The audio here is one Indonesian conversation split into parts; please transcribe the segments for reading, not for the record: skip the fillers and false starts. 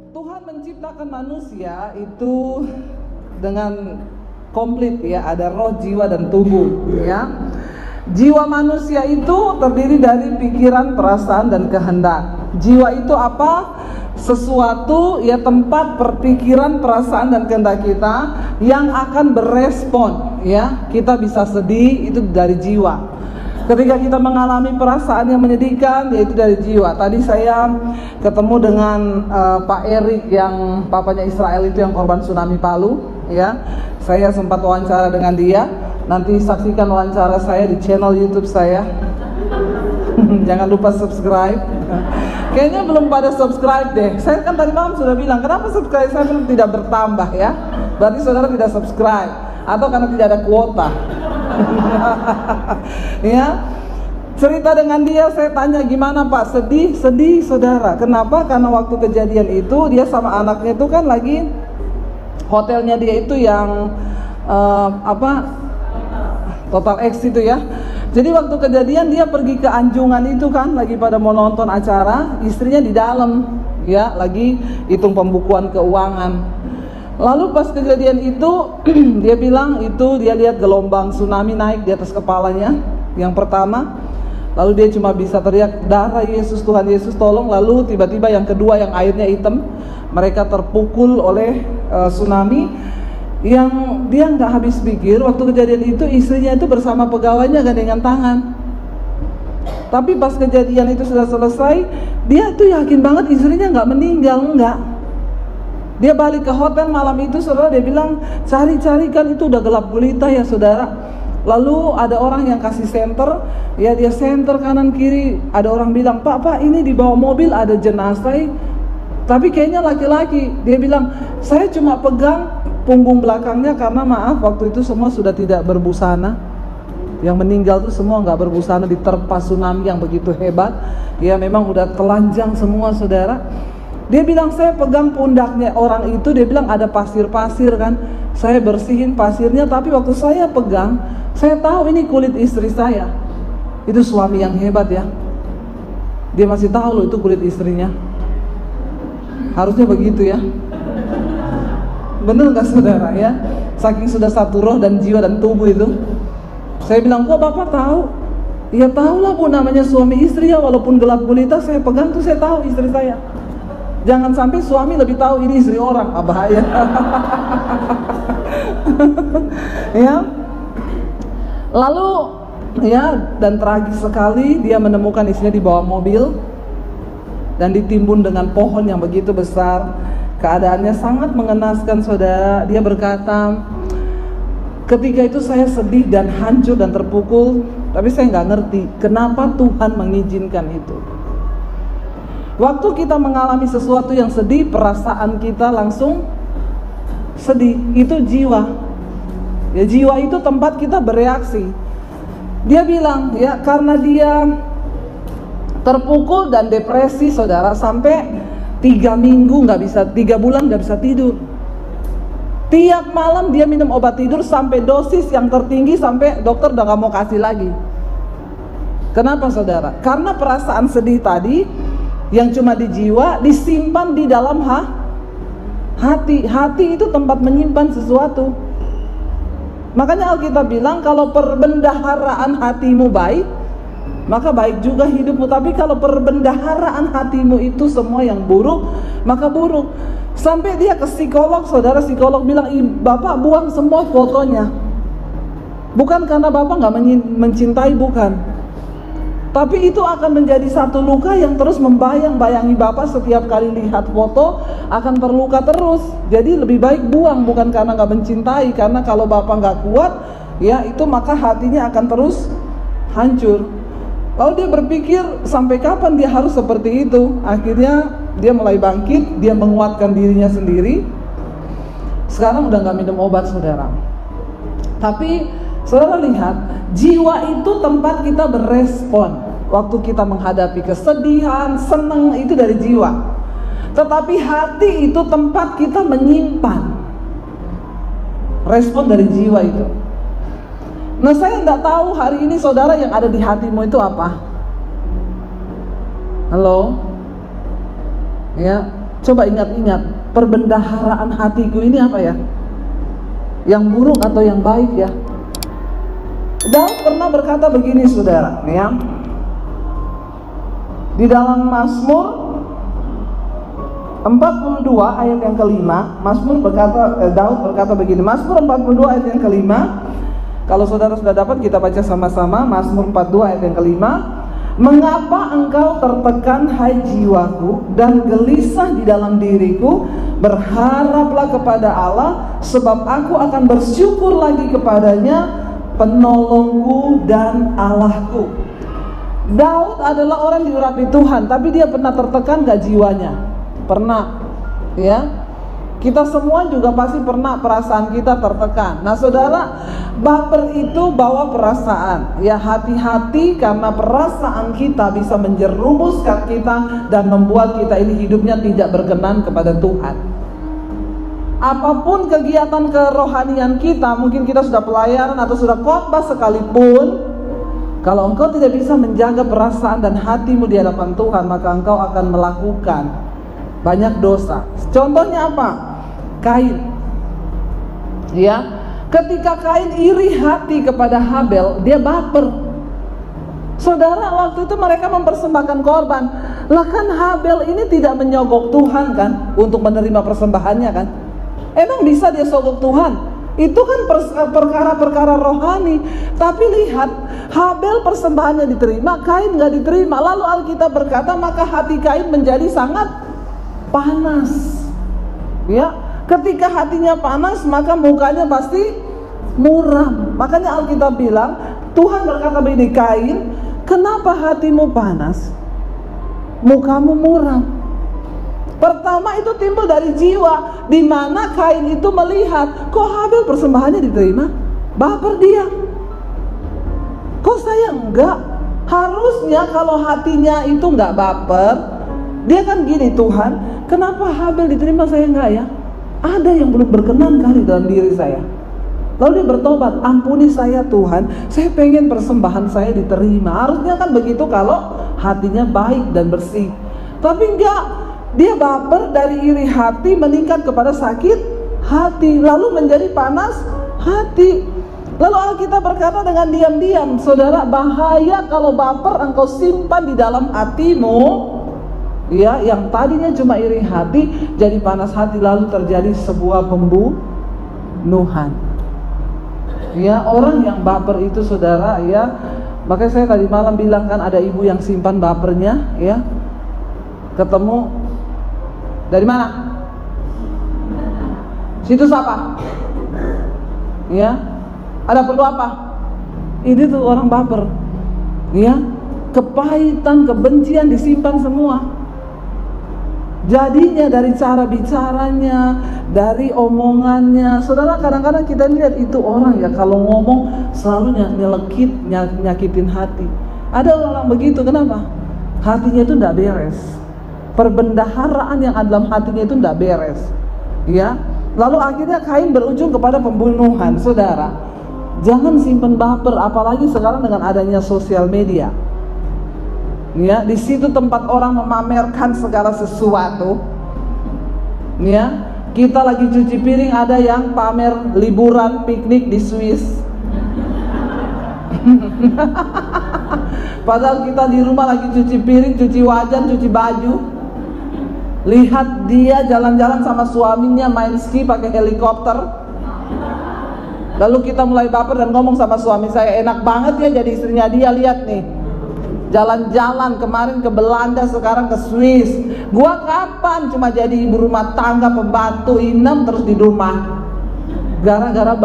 Tuhan menciptakan manusia itu dengan komplit ya, ada roh, jiwa, dan tubuh ya. Jiwa manusia itu terdiri dari pikiran, perasaan, dan kehendak. Jiwa itu apa? Sesuatu ya, tempat perpikiran, perasaan, dan kehendak kita yang akan berespon ya. Kita bisa sedih, itu dari jiwa. Ketika kita mengalami perasaan yang menyedihkan, yaitu dari jiwa. Tadi saya ketemu dengan Pak Erik yang papanya Israel itu yang korban tsunami Palu ya. Saya sempat wawancara dengan dia. Nanti saksikan wawancara saya di channel YouTube saya. Jangan lupa subscribe. Kayaknya belum pada subscribe deh. Saya kan tadi malam sudah bilang, kenapa subscribe saya belum tidak bertambah ya? Berarti saudara tidak subscribe atau karena tidak ada kuota. Ya, cerita dengan dia, saya tanya gimana Pak, sedih saudara. Kenapa? Karena waktu kejadian itu dia sama anaknya itu kan lagi, hotelnya dia itu yang Total X itu ya. Jadi waktu kejadian dia pergi ke Anjungan itu kan, lagi pada mau nonton acara, istrinya di dalam ya, lagi hitung pembukuan keuangan. Lalu pas kejadian itu dia bilang itu dia lihat gelombang tsunami naik di atas kepalanya yang pertama. Lalu dia cuma bisa teriak, darah Yesus, Tuhan Yesus tolong. Lalu tiba-tiba yang kedua yang airnya hitam, mereka terpukul oleh tsunami. Yang dia nggak habis pikir waktu kejadian itu istrinya itu bersama pegawainya gandengan tangan. Tapi pas kejadian itu sudah selesai, dia tuh yakin banget istrinya nggak meninggal, enggak. Dia balik ke hotel malam itu, saudara, dia bilang cari-cari kan itu udah gelap gulita ya saudara. Lalu ada orang yang kasih senter, ya dia senter kanan kiri. Ada orang bilang, Pak ini di bawah mobil ada jenazah, tapi kayaknya laki-laki. Dia bilang, saya cuma pegang punggung belakangnya karena maaf waktu itu semua sudah tidak berbusana. Yang meninggal tuh semua nggak berbusana, diterpa tsunami yang begitu hebat. Ya memang udah telanjang semua saudara. Dia bilang saya pegang pundaknya orang itu, dia bilang ada pasir-pasir kan. Saya bersihin pasirnya, tapi waktu saya pegang, saya tahu ini kulit istri saya. Itu suami yang hebat ya. Dia masih tahu loh itu kulit istrinya. Harusnya begitu ya. Benar gak saudara ya? Saking sudah satu roh dan jiwa dan tubuh itu. Saya bilang, kok Bapak tahu? Ya tahulah Bu, namanya suami istri ya, walaupun gelap gulita saya pegang tuh saya tahu istri saya. Jangan sampai suami lebih tahu ini istri orang, bahaya. Ya. Lalu ya, dan tragis sekali dia menemukan istrinya di bawah mobil dan ditimbun dengan pohon yang begitu besar. Keadaannya sangat mengenaskan saudara. Dia berkata, ketika itu saya sedih dan hancur dan terpukul, tapi saya nggak ngerti kenapa Tuhan mengizinkan itu. Waktu kita mengalami sesuatu yang sedih, perasaan kita langsung sedih. Itu jiwa. Ya, jiwa itu tempat kita bereaksi. Dia bilang ya, karena dia terpukul dan depresi saudara, sampai 3 minggu nggak bisa, 3 bulan nggak bisa tidur. Tiap malam dia minum obat tidur sampai dosis yang tertinggi, sampai dokter udah nggak mau kasih lagi. Kenapa saudara? Karena perasaan sedih tadi yang cuma di jiwa disimpan di dalam hati. Hati itu tempat menyimpan sesuatu. Makanya Alkitab bilang kalau perbendaharaan hatimu baik, maka baik juga hidupmu. Tapi kalau perbendaharaan hatimu itu semua yang buruk, maka buruk. Sampai dia ke psikolog, saudara, psikolog bilang, Bapak buang semua fotonya. Bukan karena Bapak gak mencintai, bukan. Tapi itu akan menjadi satu luka yang terus membayang-bayangi Bapak. Setiap kali lihat foto akan terluka terus. Jadi lebih baik buang, bukan karena gak mencintai. Karena kalau Bapak gak kuat, ya itu maka hatinya akan terus hancur. Lalu dia berpikir sampai kapan dia harus seperti itu. Akhirnya dia mulai bangkit, dia menguatkan dirinya sendiri. Sekarang udah gak minum obat saudara. Tapi saudara lihat, jiwa itu tempat kita berespon. Waktu kita menghadapi kesedihan, senang, itu dari jiwa. Tetapi hati itu tempat kita menyimpan. Respon dari jiwa itu. Nah, saya tidak tahu hari ini saudara yang ada di hatimu itu apa. Halo? Ya, Coba ingat-ingat, perbendaharaan hatiku ini apa ya? Yang buruk atau yang baik ya? Daud pernah berkata begini saudara, ya. Di dalam Mazmur 42 ayat yang kelima, Daud berkata begini, Mazmur 42 ayat yang kelima. Kalau saudara sudah dapat, kita baca sama-sama. Mazmur 42 ayat yang kelima. Mengapa engkau tertekan, hai jiwaku, dan gelisah di dalam diriku? Berharaplah kepada Allah, sebab aku akan bersyukur lagi kepadanya, penolongku dan Allahku. Daud adalah orang diurapi Tuhan, tapi dia pernah tertekan gak jiwanya? Pernah, ya. Kita semua juga pasti pernah perasaan kita tertekan. Nah saudara, baper itu bawa perasaan. Ya, hati-hati, karena perasaan kita bisa menjerumuskan kita dan membuat kita ini hidupnya tidak berkenan kepada Tuhan. Apapun kegiatan kerohanian kita, mungkin kita sudah pelayanan atau sudah khotbah sekalipun, kalau engkau tidak bisa menjaga perasaan dan hatimu di hadapan Tuhan, maka engkau akan melakukan banyak dosa. Contohnya apa? Kain. Ya, ketika Kain iri hati kepada Habel, dia baper. Saudara, waktu itu mereka mempersembahkan korban. Lah kan Habel ini tidak menyogok Tuhan kan untuk menerima persembahannya kan? Emang bisa dia sogok Tuhan? Itu kan perkara-perkara rohani. Tapi lihat, Habel persembahannya diterima, Kain gak diterima. Lalu Alkitab berkata, maka hati Kain menjadi sangat panas. Ya, ketika hatinya panas, maka mukanya pasti muram. Makanya Alkitab bilang, Tuhan berkata begini, Kain, kenapa hatimu panas? Mukamu muram. Pertama itu timbul dari jiwa, di mana Kain itu melihat, kok Habel persembahannya diterima? Baper dia. Kok saya enggak? Harusnya kalau hatinya itu enggak baper, dia kan gini, Tuhan, kenapa Habel diterima saya enggak ya? Ada yang belum berkenan kali dalam diri saya. Lalu dia bertobat, ampuni saya Tuhan, saya pengen persembahan saya diterima. Harusnya kan begitu kalau hatinya baik dan bersih. Tapi enggak, dia baper, dari iri hati meningkat kepada sakit hati, lalu menjadi panas hati. Lalu Alkitab berkata dengan diam-diam, saudara, bahaya kalau baper engkau simpan di dalam hatimu. Ya, yang tadinya cuma iri hati jadi panas hati, lalu terjadi sebuah pembunuhan. Ya, orang yang baper itu saudara, ya, makanya saya tadi malam bilang kan ada ibu yang simpan bapernya, ya, ketemu dari mana? Situs apa? Ya, ada perlu apa? Ini tuh orang baper, ya, kepahitan, kebencian disimpan semua. Jadinya dari cara bicaranya, dari omongannya. Saudara, kadang-kadang kita lihat itu orang ya, kalau ngomong selalu nyelekit, nyakitin hati. Ada orang begitu, kenapa? Hatinya itu tidak beres. Perbendaharaan yang ada dalam hatinya itu tidak beres. Ya, lalu akhirnya Kain berujung kepada pembunuhan. Saudara, jangan simpen baper, apalagi sekarang dengan adanya sosial media. Ya, di situ tempat orang memamerkan segala sesuatu. Ya, kita lagi cuci piring, ada yang pamer liburan piknik di Swiss. Padahal kita di rumah lagi cuci piring, cuci wajan, cuci baju. Lihat dia jalan-jalan sama suaminya, main ski pakai helikopter. Lalu kita mulai baper dan ngomong sama suami saya, enak banget ya jadi istrinya dia, lihat nih, jalan-jalan kemarin ke Belanda, sekarang ke Swiss. Gua kapan cuma jadi ibu rumah tangga, pembantu, inem terus di rumah. Gara-gara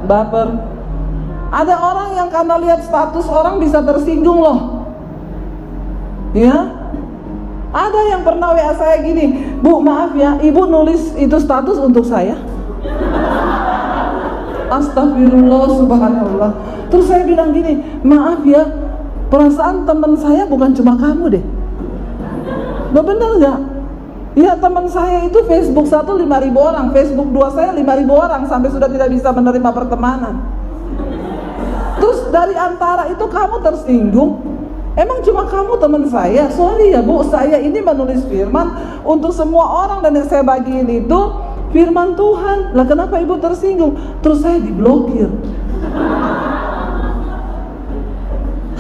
baper. Ada orang yang karena lihat status orang bisa tersinggung loh. Ya, ada yang pernah WA saya gini, Bu maaf ya, ibu nulis itu status untuk saya. Astagfirullah, subhanallah. Terus saya bilang gini, maaf ya, perasaan teman saya bukan cuma kamu deh. Loh, bener gak? Ya, teman saya itu Facebook 1 5.000 orang, Facebook 2 saya 5.000 orang, sampai sudah tidak bisa menerima pertemanan. Terus dari antara itu kamu tersinggung, Emang cuma kamu teman saya? Sorry ya Bu, saya ini menulis firman untuk semua orang, dan yang saya bagiin itu firman Tuhan. Lah kenapa Ibu tersinggung? Terus saya diblokir.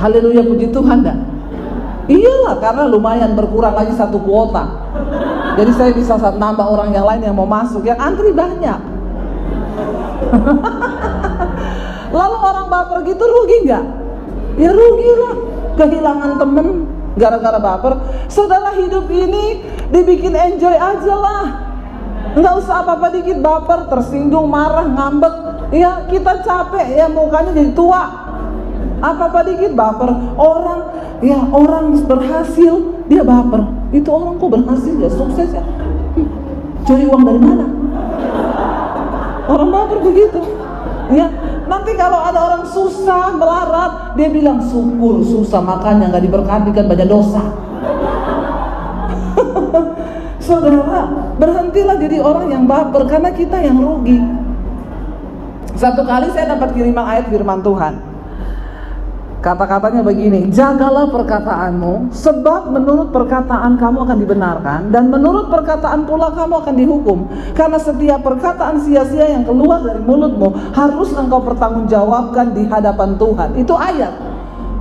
Haleluya, puji Tuhan dah. Iyalah, karena lumayan berkurang lagi satu kuota. Jadi saya bisa nambah orang yang lain yang mau masuk, yang antri banyak. Lalu orang baper gitu rugi nggak? Ya rugi lah, kehilangan temen gara-gara baper. Saudara, hidup ini dibikin enjoy aja lah. Nggak usah apa-apa dikit baper, tersinggung, marah, ngambek. Ya kita capek ya, mukanya jadi tua. Apa-apa dikit baper. Orang berhasil dia baper. Itu orang kok berhasil ya, sukses ya, cari uang dari mana? Orang baper begitu. Ya, nanti kalau ada orang susah, melarat, dia bilang syukur susah, makanya nggak diberkati kan, banyak dosa. Saudara, berhentilah jadi orang yang baper, karena kita yang rugi. Satu kali saya dapat kiriman ayat firman Tuhan. Kata-katanya begini, jagalah perkataanmu, sebab menurut perkataan kamu akan dibenarkan, dan menurut perkataan pula kamu akan dihukum. Karena setiap perkataan sia-sia yang keluar dari mulutmu harus engkau pertanggungjawabkan di hadapan Tuhan. Itu ayat.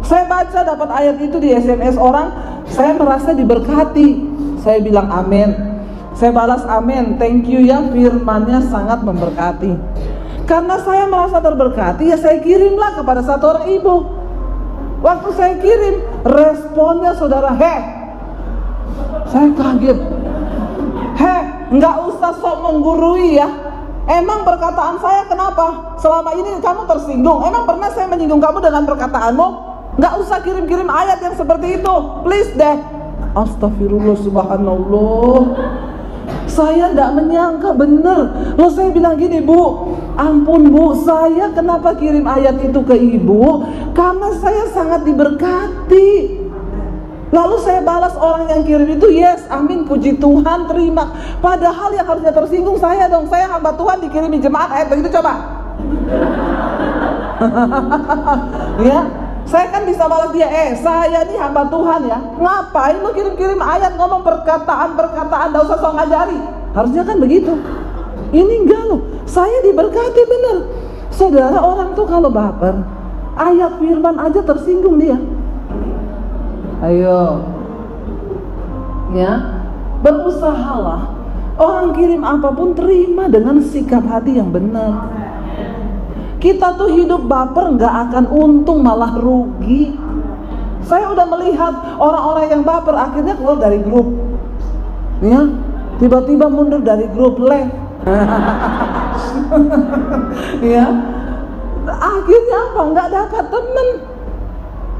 Saya baca dapat ayat itu di SMS orang, saya merasa diberkati. Saya bilang amin. Saya balas amin, thank you ya, firmannya sangat memberkati. Karena saya merasa terberkati, ya saya kirimlah kepada satu orang ibu. Waktu saya kirim, responnya saudara, saya kaget. Nggak usah sok menggurui ya. Emang perkataan saya kenapa? Selama ini kamu tersinggung. Emang pernah saya menyinggung kamu dengan perkataanmu? Nggak usah kirim-kirim ayat yang seperti itu, please deh. Astagfirullah, subhanallah. Saya tidak menyangka benar. Loh, saya bilang gini, Bu, ampun Bu, saya kenapa kirim ayat itu ke Ibu? Karena saya sangat diberkati. Lalu saya balas orang yang kirim itu, yes, amin, puji Tuhan, terima. Padahal yang harusnya tersinggung saya dong. Saya hamba Tuhan dikirimi jemaat ayat begitu, coba. Ya, saya kan bisa balas dia, saya ini hamba Tuhan ya, ngapain lu kirim-kirim ayat ngomong perkataan-perkataan, gak usah sok ngajari. Harusnya kan begitu. Ini enggak loh, saya diberkati bener. Saudara, orang tuh kalau baper, ayat firman aja tersinggung dia. Ayo, ya, berusahalah. Orang kirim apapun terima dengan sikap hati yang benar. Kita tuh hidup baper nggak akan untung, malah rugi. Saya udah melihat orang-orang yang baper akhirnya keluar dari grup, ya, tiba-tiba mundur dari grup ya, akhirnya apa? Nggak dapat temen.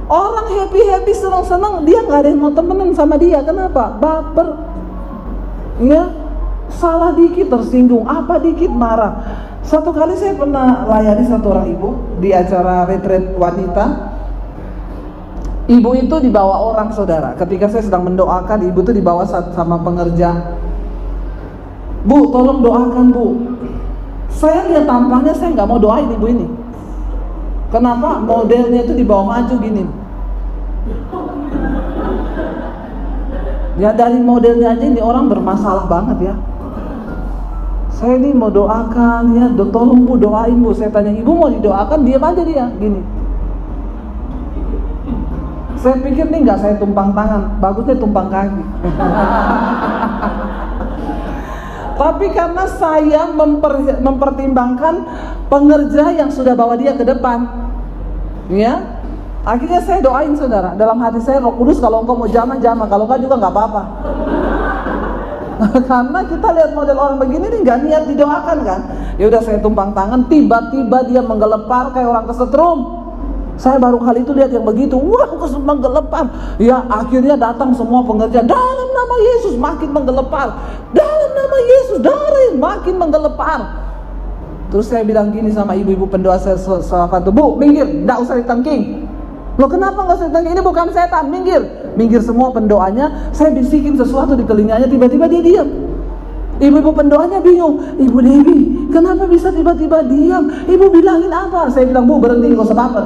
Orang happy senang-senang, dia nggak ada yang mau temenan sama dia. Kenapa? Baper. Ya, salah dikit tersinggung, apa dikit marah. Satu kali saya pernah layani satu orang ibu di acara retreat wanita. Ibu itu dibawa orang, saudara. Ketika saya sedang mendoakan, ibu itu dibawa sama pengerja. Bu, tolong doakan Bu. Saya lihat tampangnya, saya nggak mau doain ibu ini. Kenapa? Modelnya itu dibawa maju gini. Ya, dari modelnya aja ini orang bermasalah banget ya. Saya ini mau doakan ya, tolong Bu doain Bu. Saya tanya, ibu mau didoakan? Diam aja dia, gini. Saya pikir nih nggak saya tumpang tangan, bagusnya tumpang kaki. Tapi karena saya mempertimbangkan pengerja yang sudah bawa dia ke depan, ya, akhirnya saya doain, saudara. Dalam hati saya, Roh Kudus, kalau engkau mau jamah, kalau enggak juga nggak apa-apa. Karena kita lihat model orang begini nih nggak niat didoakan kan. Ya udah, saya tumpang tangan, tiba-tiba dia menggelepar kayak orang kesetrum. Saya baru kali itu lihat yang begitu. Wah, menggelepar. Ya, akhirnya datang semua pengerja. Dalam nama Yesus, makin menggelepar. Dalam nama Yesus, makin menggelepar. Terus saya bilang gini sama ibu-ibu pendoa saya, Bu, minggir, nggak usah ditengking. Loh, kenapa nggak usah ditengking? Ini bukan setan, minggir. Minggir semua pendoanya. Saya bisikin sesuatu di telinganya, tiba-tiba dia diam. Ibu-ibu pendoanya bingung. Ibu Dewi, kenapa bisa tiba-tiba diam? Ibu bilangin apa? Saya bilang, Bu, berhenti, nggak usah baper.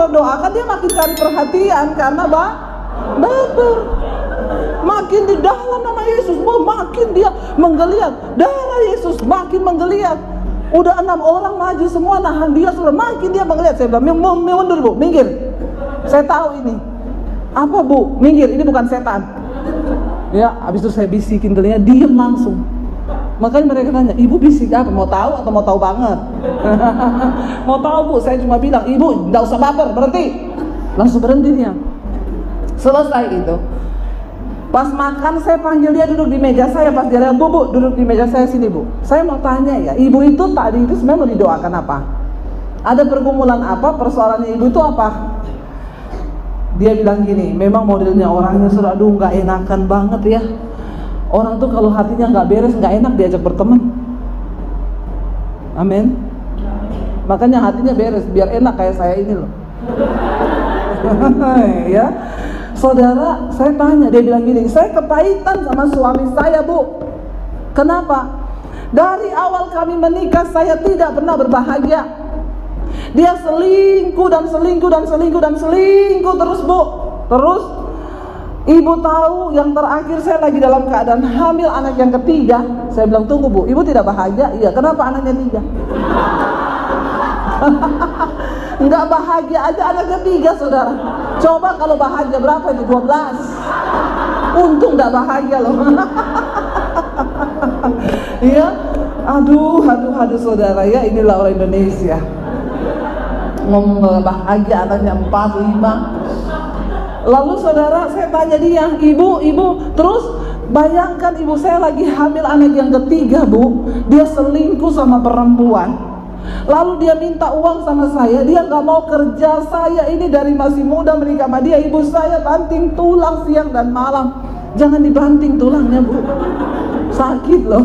saudara doakan, dia makin cari perhatian karena baper. Makin di dalam nama Yesus, makin dia menggeliat. Darah Yesus makin menggeliat. Udah 6 orang maju semua nahan dia, sudah makin dia menggeliat. Saya bilang, mundur Bu, minggir. Saya tahu ini. Apa Bu? Minggir, ini bukan setan. Ya, habis itu saya bisikin telinga, diem langsung. Makanya mereka tanya, ibu bisik apa? Mau tahu atau mau tahu banget? Mau tahu Bu, saya cuma bilang, ibu enggak usah baper, berhenti. Langsung berhenti dia. Selesai itu, pas makan saya panggil dia duduk di meja saya. Pas dia lihat, Bu, duduk di meja saya sini Bu. Saya mau tanya ya, ibu itu tadi itu sebenarnya mau didoakan apa? Ada pergumulan apa? Persoalannya ibu itu apa? Dia bilang gini, memang modelnya orangnya sudah aduh gak enakan banget ya. Orang tuh kalau hatinya gak beres, gak enak diajak berteman. Amin. Makanya hatinya beres, biar enak kayak saya ini loh. Ya, saudara, saya tanya, dia bilang gini, saya kepahitan sama suami saya Bu. Kenapa? Dari awal kami menikah saya tidak pernah berbahagia. Dia selingkuh dan selingkuh dan selingkuh dan selingkuh terus Bu. Terus ibu tahu yang terakhir saya lagi dalam keadaan hamil anak yang ketiga. Saya bilang, tunggu Bu, ibu tidak bahagia? Iya, kenapa anaknya 3? Enggak bahagia aja anak ketiga saudara. Coba kalau bahagia berapa itu? 12. Untung enggak bahagia loh. Iya. Aduh saudara ya, inilah orang Indonesia. Ngomong bahagia anaknya 4, 5. Lalu saudara, saya tanya dia, ibu, terus bayangkan ibu saya lagi hamil anak yang ketiga Bu. Dia selingkuh sama perempuan. Lalu dia minta uang sama saya, dia gak mau kerja. Saya ini dari masih muda menikah sama dia. Ibu saya banting tulang siang dan malam. Jangan dibanting tulangnya Bu, sakit loh.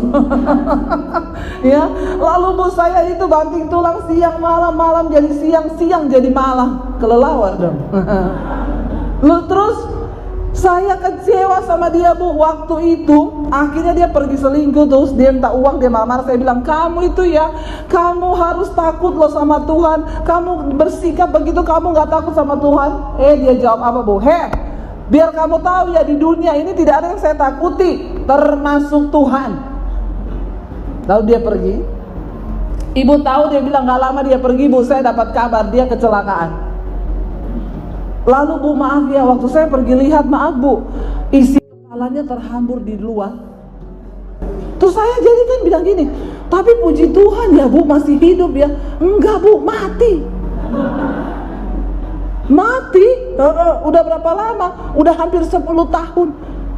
Ya, lalu Bu saya itu banting tulang siang malam jadi siang jadi malam, kelelawar dong. Lalu terus saya kecewa sama dia Bu. Waktu itu akhirnya dia pergi selingkuh, terus dia minta uang, dia marah. Saya bilang, kamu itu ya, kamu harus takut loh sama Tuhan. Kamu bersikap begitu, kamu gak takut sama Tuhan. Dia jawab apa Bu? Biar kamu tahu ya, di dunia ini tidak ada yang saya takuti, termasuk Tuhan. Lalu dia pergi. Ibu tahu, dia bilang gak lama dia pergi Bu, saya dapat kabar dia kecelakaan. Lalu Bu, maaf ya, waktu saya pergi lihat, maaf Bu, isi kepalanya terhambur di luar. Terus saya jadi kan bilang gini, tapi puji Tuhan ya Bu, masih hidup ya. Enggak Bu, mati. Udah berapa lama? Udah hampir 10 tahun.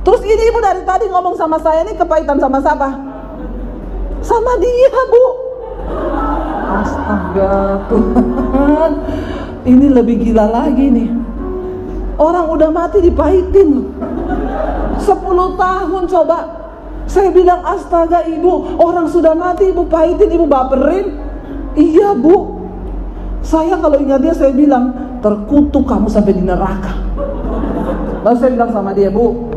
Terus ini ibu dari tadi ngomong sama saya, ini kepahitan sama siapa? Sama dia Bu. Astaga Tuhan, ini lebih gila lagi nih. Orang udah mati dipahitin loh. 10 tahun coba. Saya bilang, astaga ibu, orang sudah mati ibu pahitin, ibu baperin. Iya Bu. Saya kalau ingat dia, saya bilang, terkutuk kamu sampai di neraka. Lalu saya bilang sama dia, Bu,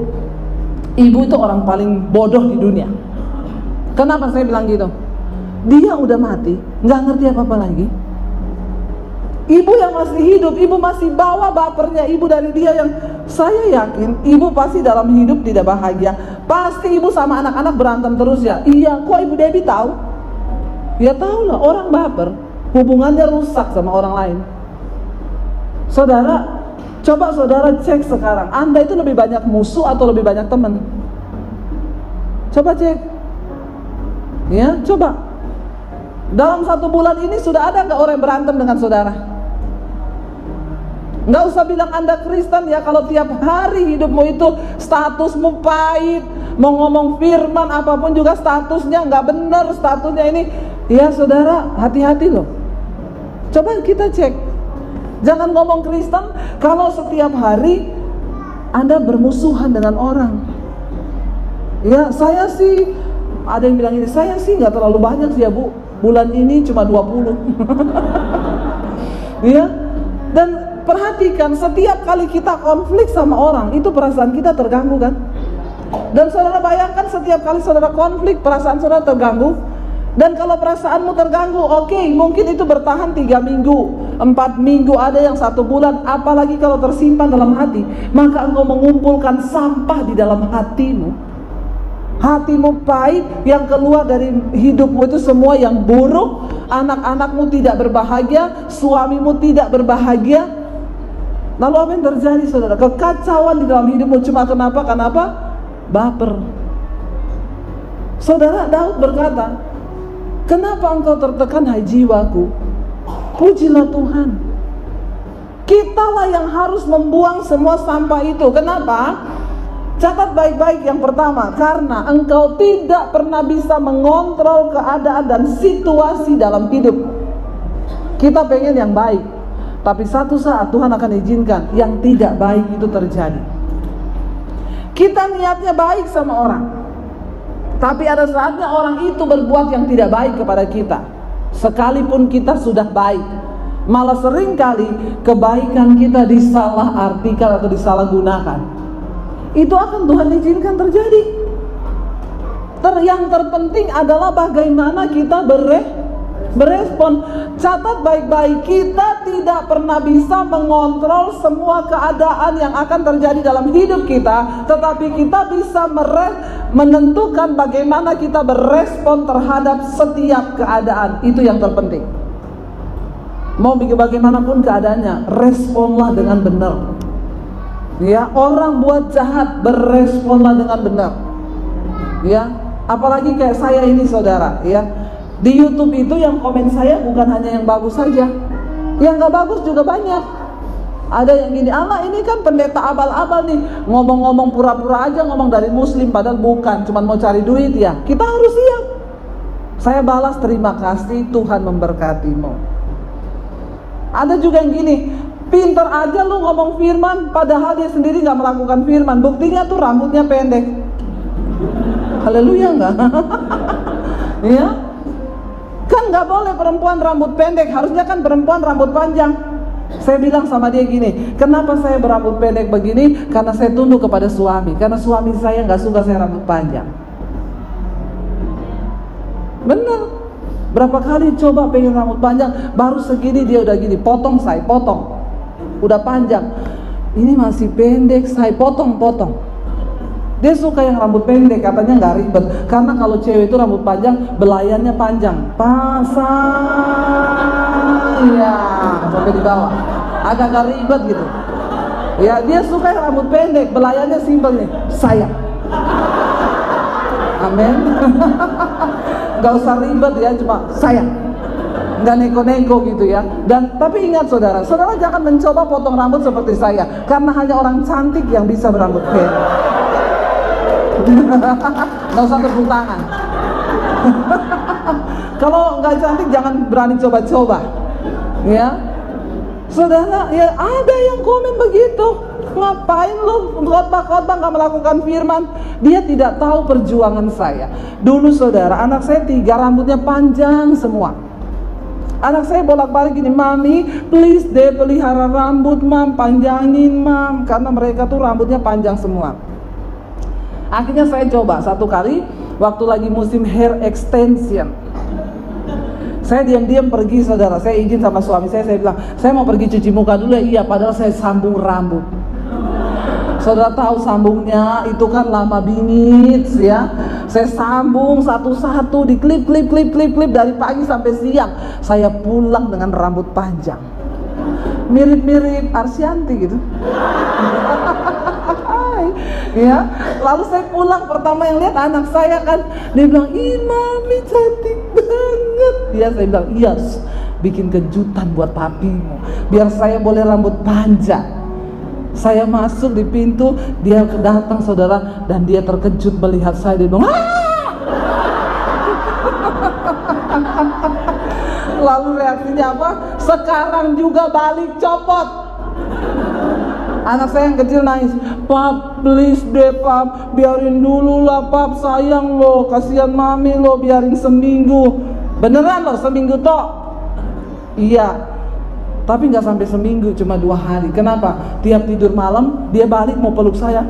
ibu itu orang paling bodoh di dunia. Kenapa saya bilang gitu? Dia udah mati, nggak ngerti apa-apa lagi. Ibu yang masih hidup, ibu masih bawa bapernya ibu dari dia, yang saya yakin ibu pasti dalam hidup tidak bahagia. Pasti ibu sama anak-anak berantem terus ya. Iya, kok ibu Debbie tahu? Ya tahu lah, orang baper hubungannya rusak sama orang lain. Saudara, coba saudara cek sekarang, Anda itu lebih banyak musuh atau lebih banyak teman? Coba cek. Ya, coba. Dalam 1 bulan ini sudah ada nggak orang yang berantem dengan saudara? Nggak usah bilang Anda Kristen ya, kalau tiap hari hidupmu itu statusmu pahit, mau ngomong firman apapun juga statusnya nggak benar, statusnya ini. Ya saudara, hati-hati loh. Coba kita cek. Jangan ngomong Kristen kalau setiap hari Anda bermusuhan dengan orang. Ya, saya sih, ada yang bilang ini, saya sih nggak terlalu banyak sih ya Bu, bulan ini cuma 20. Ya, dan perhatikan, setiap kali kita konflik sama orang, itu perasaan kita terganggu kan? Dan saudara bayangkan, setiap kali saudara konflik, perasaan saudara terganggu, Dan kalau perasaanmu terganggu, oke, mungkin itu bertahan 3 minggu, 4 minggu, ada yang 1 bulan. Apalagi kalau tersimpan dalam hati, maka engkau mengumpulkan sampah di dalam hatimu. Hatimu pahit, yang keluar dari hidupmu itu semua yang buruk. Anak-anakmu tidak berbahagia, suamimu tidak berbahagia. Lalu apa yang terjadi, saudara? Kekacauan di dalam hidupmu. Cuma kenapa? Baper. Saudara, Daud berkata, kenapa engkau tertekan, hai jiwaku? Pujilah Tuhan. Kitalah yang harus membuang semua sampah itu. Kenapa? Catat baik-baik yang pertama, karena engkau tidak pernah bisa mengontrol keadaan dan situasi dalam hidup. Kita pengen yang baik, tapi satu saat Tuhan akan izinkan yang tidak baik itu terjadi. Kita niatnya baik sama orang, tapi ada saatnya orang itu berbuat yang tidak baik kepada kita. Sekalipun kita sudah baik, malah seringkali kebaikan kita disalahartikan atau disalahgunakan. Itu akan Tuhan izinkan terjadi. Yang terpenting adalah bagaimana kita berespon. Catat baik-baik, kita tidak pernah bisa mengontrol semua keadaan yang akan terjadi dalam hidup kita, tetapi kita bisa menentukan bagaimana kita berespon terhadap setiap keadaan. Itu yang terpenting. Mau bagaimanapun keadaannya, responlah dengan benar. Ya, orang buat jahat, beresponlah dengan benar. Ya, apalagi kayak saya ini, saudara, ya. Di YouTube itu yang komen saya bukan hanya yang bagus saja, yang gak bagus juga banyak. Ada yang gini, Allah ini kan pendeta abal-abal nih, ngomong-ngomong pura-pura aja ngomong dari muslim, padahal bukan, cuman mau cari duit ya. Kita harus siap. Saya balas, terima kasih, Tuhan memberkatimu. Ada juga yang gini, pinter aja lu ngomong firman, padahal dia sendiri gak melakukan firman. Buktinya tuh rambutnya pendek. Haleluya enggak? Ya, kan gak boleh perempuan rambut pendek, harusnya kan perempuan rambut panjang. Saya bilang sama dia gini, kenapa saya berambut pendek begini? Karena saya tunduk kepada suami, karena suami saya gak suka saya rambut panjang. Bener. Berapa kali coba pengen rambut panjang, baru segini dia udah gini, potong saya, potong. Udah panjang, ini masih pendek, saya potong. Dia suka yang rambut pendek, katanya nggak ribet. Karena kalau cewek itu rambut panjang, belayannya panjang, ya sampai di bawah, agak ribet gitu. Ya, dia suka yang rambut pendek, belayannya simpel nih, saya. Amin. Gak usah ribet ya, cuma saya. Nggak neko-neko gitu ya. Dan tapi ingat saudara jangan mencoba potong rambut seperti saya, karena hanya orang cantik yang bisa berambut pendek. Nggak usah tepuk tangan. Kalau nggak cantik jangan berani coba-coba, ya saudara. Ya ada yang komen begitu, ngapain lu khotbah nggak melakukan firman? Dia tidak tahu perjuangan saya. Dulu saudara, anak saya 3, rambutnya panjang semua. Anak saya bolak-balik gini, mami please deh pelihara rambut mam, panjangin mam, karena mereka tuh rambutnya panjang semua. Akhirnya saya coba satu kali, waktu lagi musim hair extension, saya diam-diam pergi saudara. Saya izin sama suami saya bilang, saya mau pergi cuci muka dulu ya. Iya, padahal saya sambung rambut. Saudara tahu sambungnya itu kan lama bingit ya. Saya sambung satu-satu, di klip dari pagi sampai siang. Saya pulang dengan rambut panjang, mirip-mirip Arsyanti gitu. Ya, lalu saya pulang, pertama yang lihat anak saya kan, dia bilang, ih mami cantik banget. Ya, saya bilang, iya, bikin kejutan buat papimu, biar saya boleh rambut panjang. Saya masuk di pintu, dia datang saudara, dan dia terkejut melihat saya. Dia bilang, lalu reaksinya apa? Sekarang juga balik copot. Anak saya yang kecil nangis, pap please deh pap, biarin dulu lah pap, sayang lo, kasihan mami lo, biarin seminggu. Beneran lo seminggu toh? Iya. Tapi nggak sampai seminggu, cuma 2 hari. Kenapa? Tiap tidur malam dia balik mau peluk saya.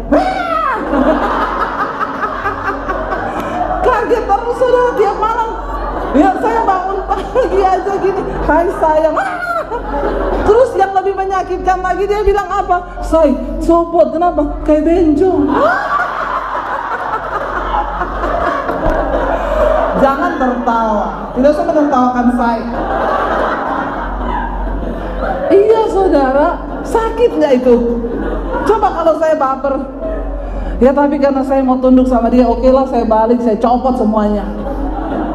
Kaget terus saudara tiap malam. Ya saya bangun pagi aja gini, hai sayang. Terus yang lebih menyakitkan lagi dia bilang apa? Say, copot, kenapa? Kayak benjol. Jangan tertawa, tidak usah menertawakan saya. Iya saudara, sakit nggak itu? Coba kalau saya baper. Ya tapi karena saya mau tunduk sama dia, oke lah saya balik, saya copot semuanya.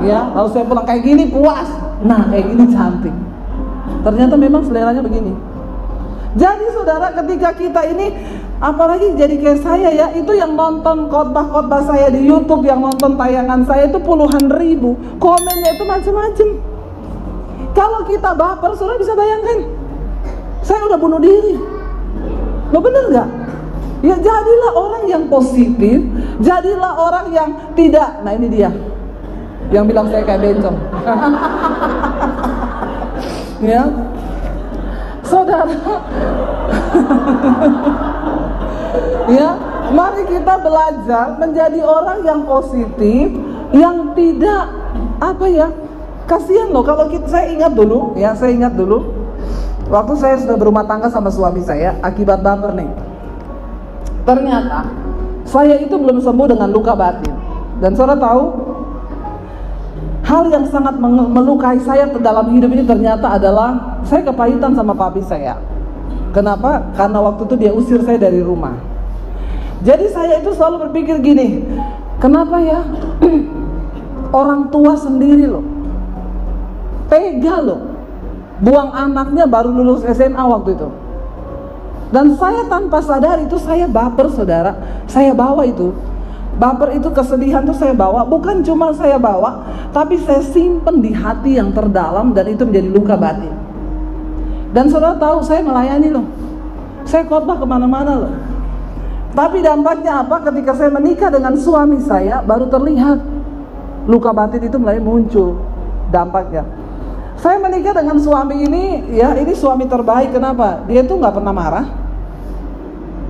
Ya, lalu saya pulang kayak gini puas. Nah kayak gini cantik. Ternyata memang seleranya begini. Jadi saudara, ketika kita ini, apalagi jadi kayak saya ya, itu yang nonton khotbah-khotbah saya di YouTube, yang nonton tayangan saya itu puluhan ribu, komennya itu macam-macam. Kalau kita baper, saudara bisa bayangkan, saya udah bunuh diri. Lo bener nggak? Ya jadilah orang yang positif, jadilah orang yang tidak. Nah ini dia, yang bilang saya kayak bencong. Ya, saudara. Ya, mari kita belajar menjadi orang yang positif, yang tidak apa ya, kasihan loh kalau kita. Saya ingat dulu waktu saya sudah berumah tangga sama suami saya, akibat baper nih, ternyata saya itu belum sembuh dengan luka batin. Dan saudara tahu, hal yang sangat melukai saya dalam hidup ini ternyata adalah saya kepahitan sama papi saya. Kenapa? Karena waktu itu dia usir saya dari rumah. Jadi saya itu selalu berpikir gini, kenapa ya orang tua sendiri loh tega loh buang anaknya baru lulus SMA waktu itu. Dan saya tanpa sadar itu saya baper saudara. Saya bawa itu baper, itu kesedihan tuh saya bawa. Bukan cuma saya bawa, tapi saya simpen di hati yang terdalam, dan itu menjadi luka batin. Dan saudara tahu, saya melayani loh, saya khotbah kemana-mana loh. Tapi dampaknya apa? Ketika saya menikah dengan suami saya, baru terlihat luka batin itu mulai muncul dampaknya. Saya menikah dengan suami ini, ya ini suami terbaik. Kenapa? Dia tuh nggak pernah marah.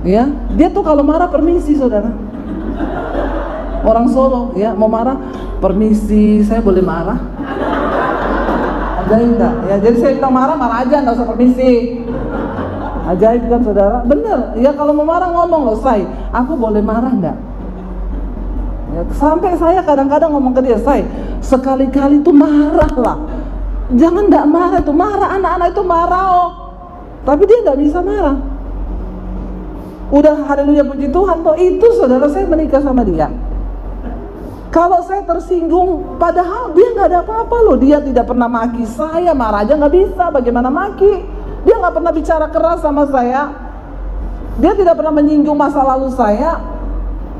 Ya, dia tuh kalau marah permisi saudara. Orang Solo, ya mau marah permisi, saya boleh marah. Ajaib enggak? Ya jadi saya bilang marah aja, nggak usah permisi. Ajaib kan saudara? Bener. Ya kalau mau marah ngomong loh, say, aku boleh marah enggak? Ya, sampai saya kadang-kadang ngomong ke dia, say, sekali-kali tuh marah lah. Jangan enggak marah tuh, marah anak-anak itu marah oh. Tapi dia enggak bisa marah. Udah haleluya puji Tuhan toh, itu saudara saya menikah sama dia. Kalau saya tersinggung, padahal dia nggak ada apa-apa loh. Dia tidak pernah maki saya, marah aja nggak bisa. Bagaimana maki? Dia nggak pernah bicara keras sama saya. Dia tidak pernah menyinggung masa lalu saya.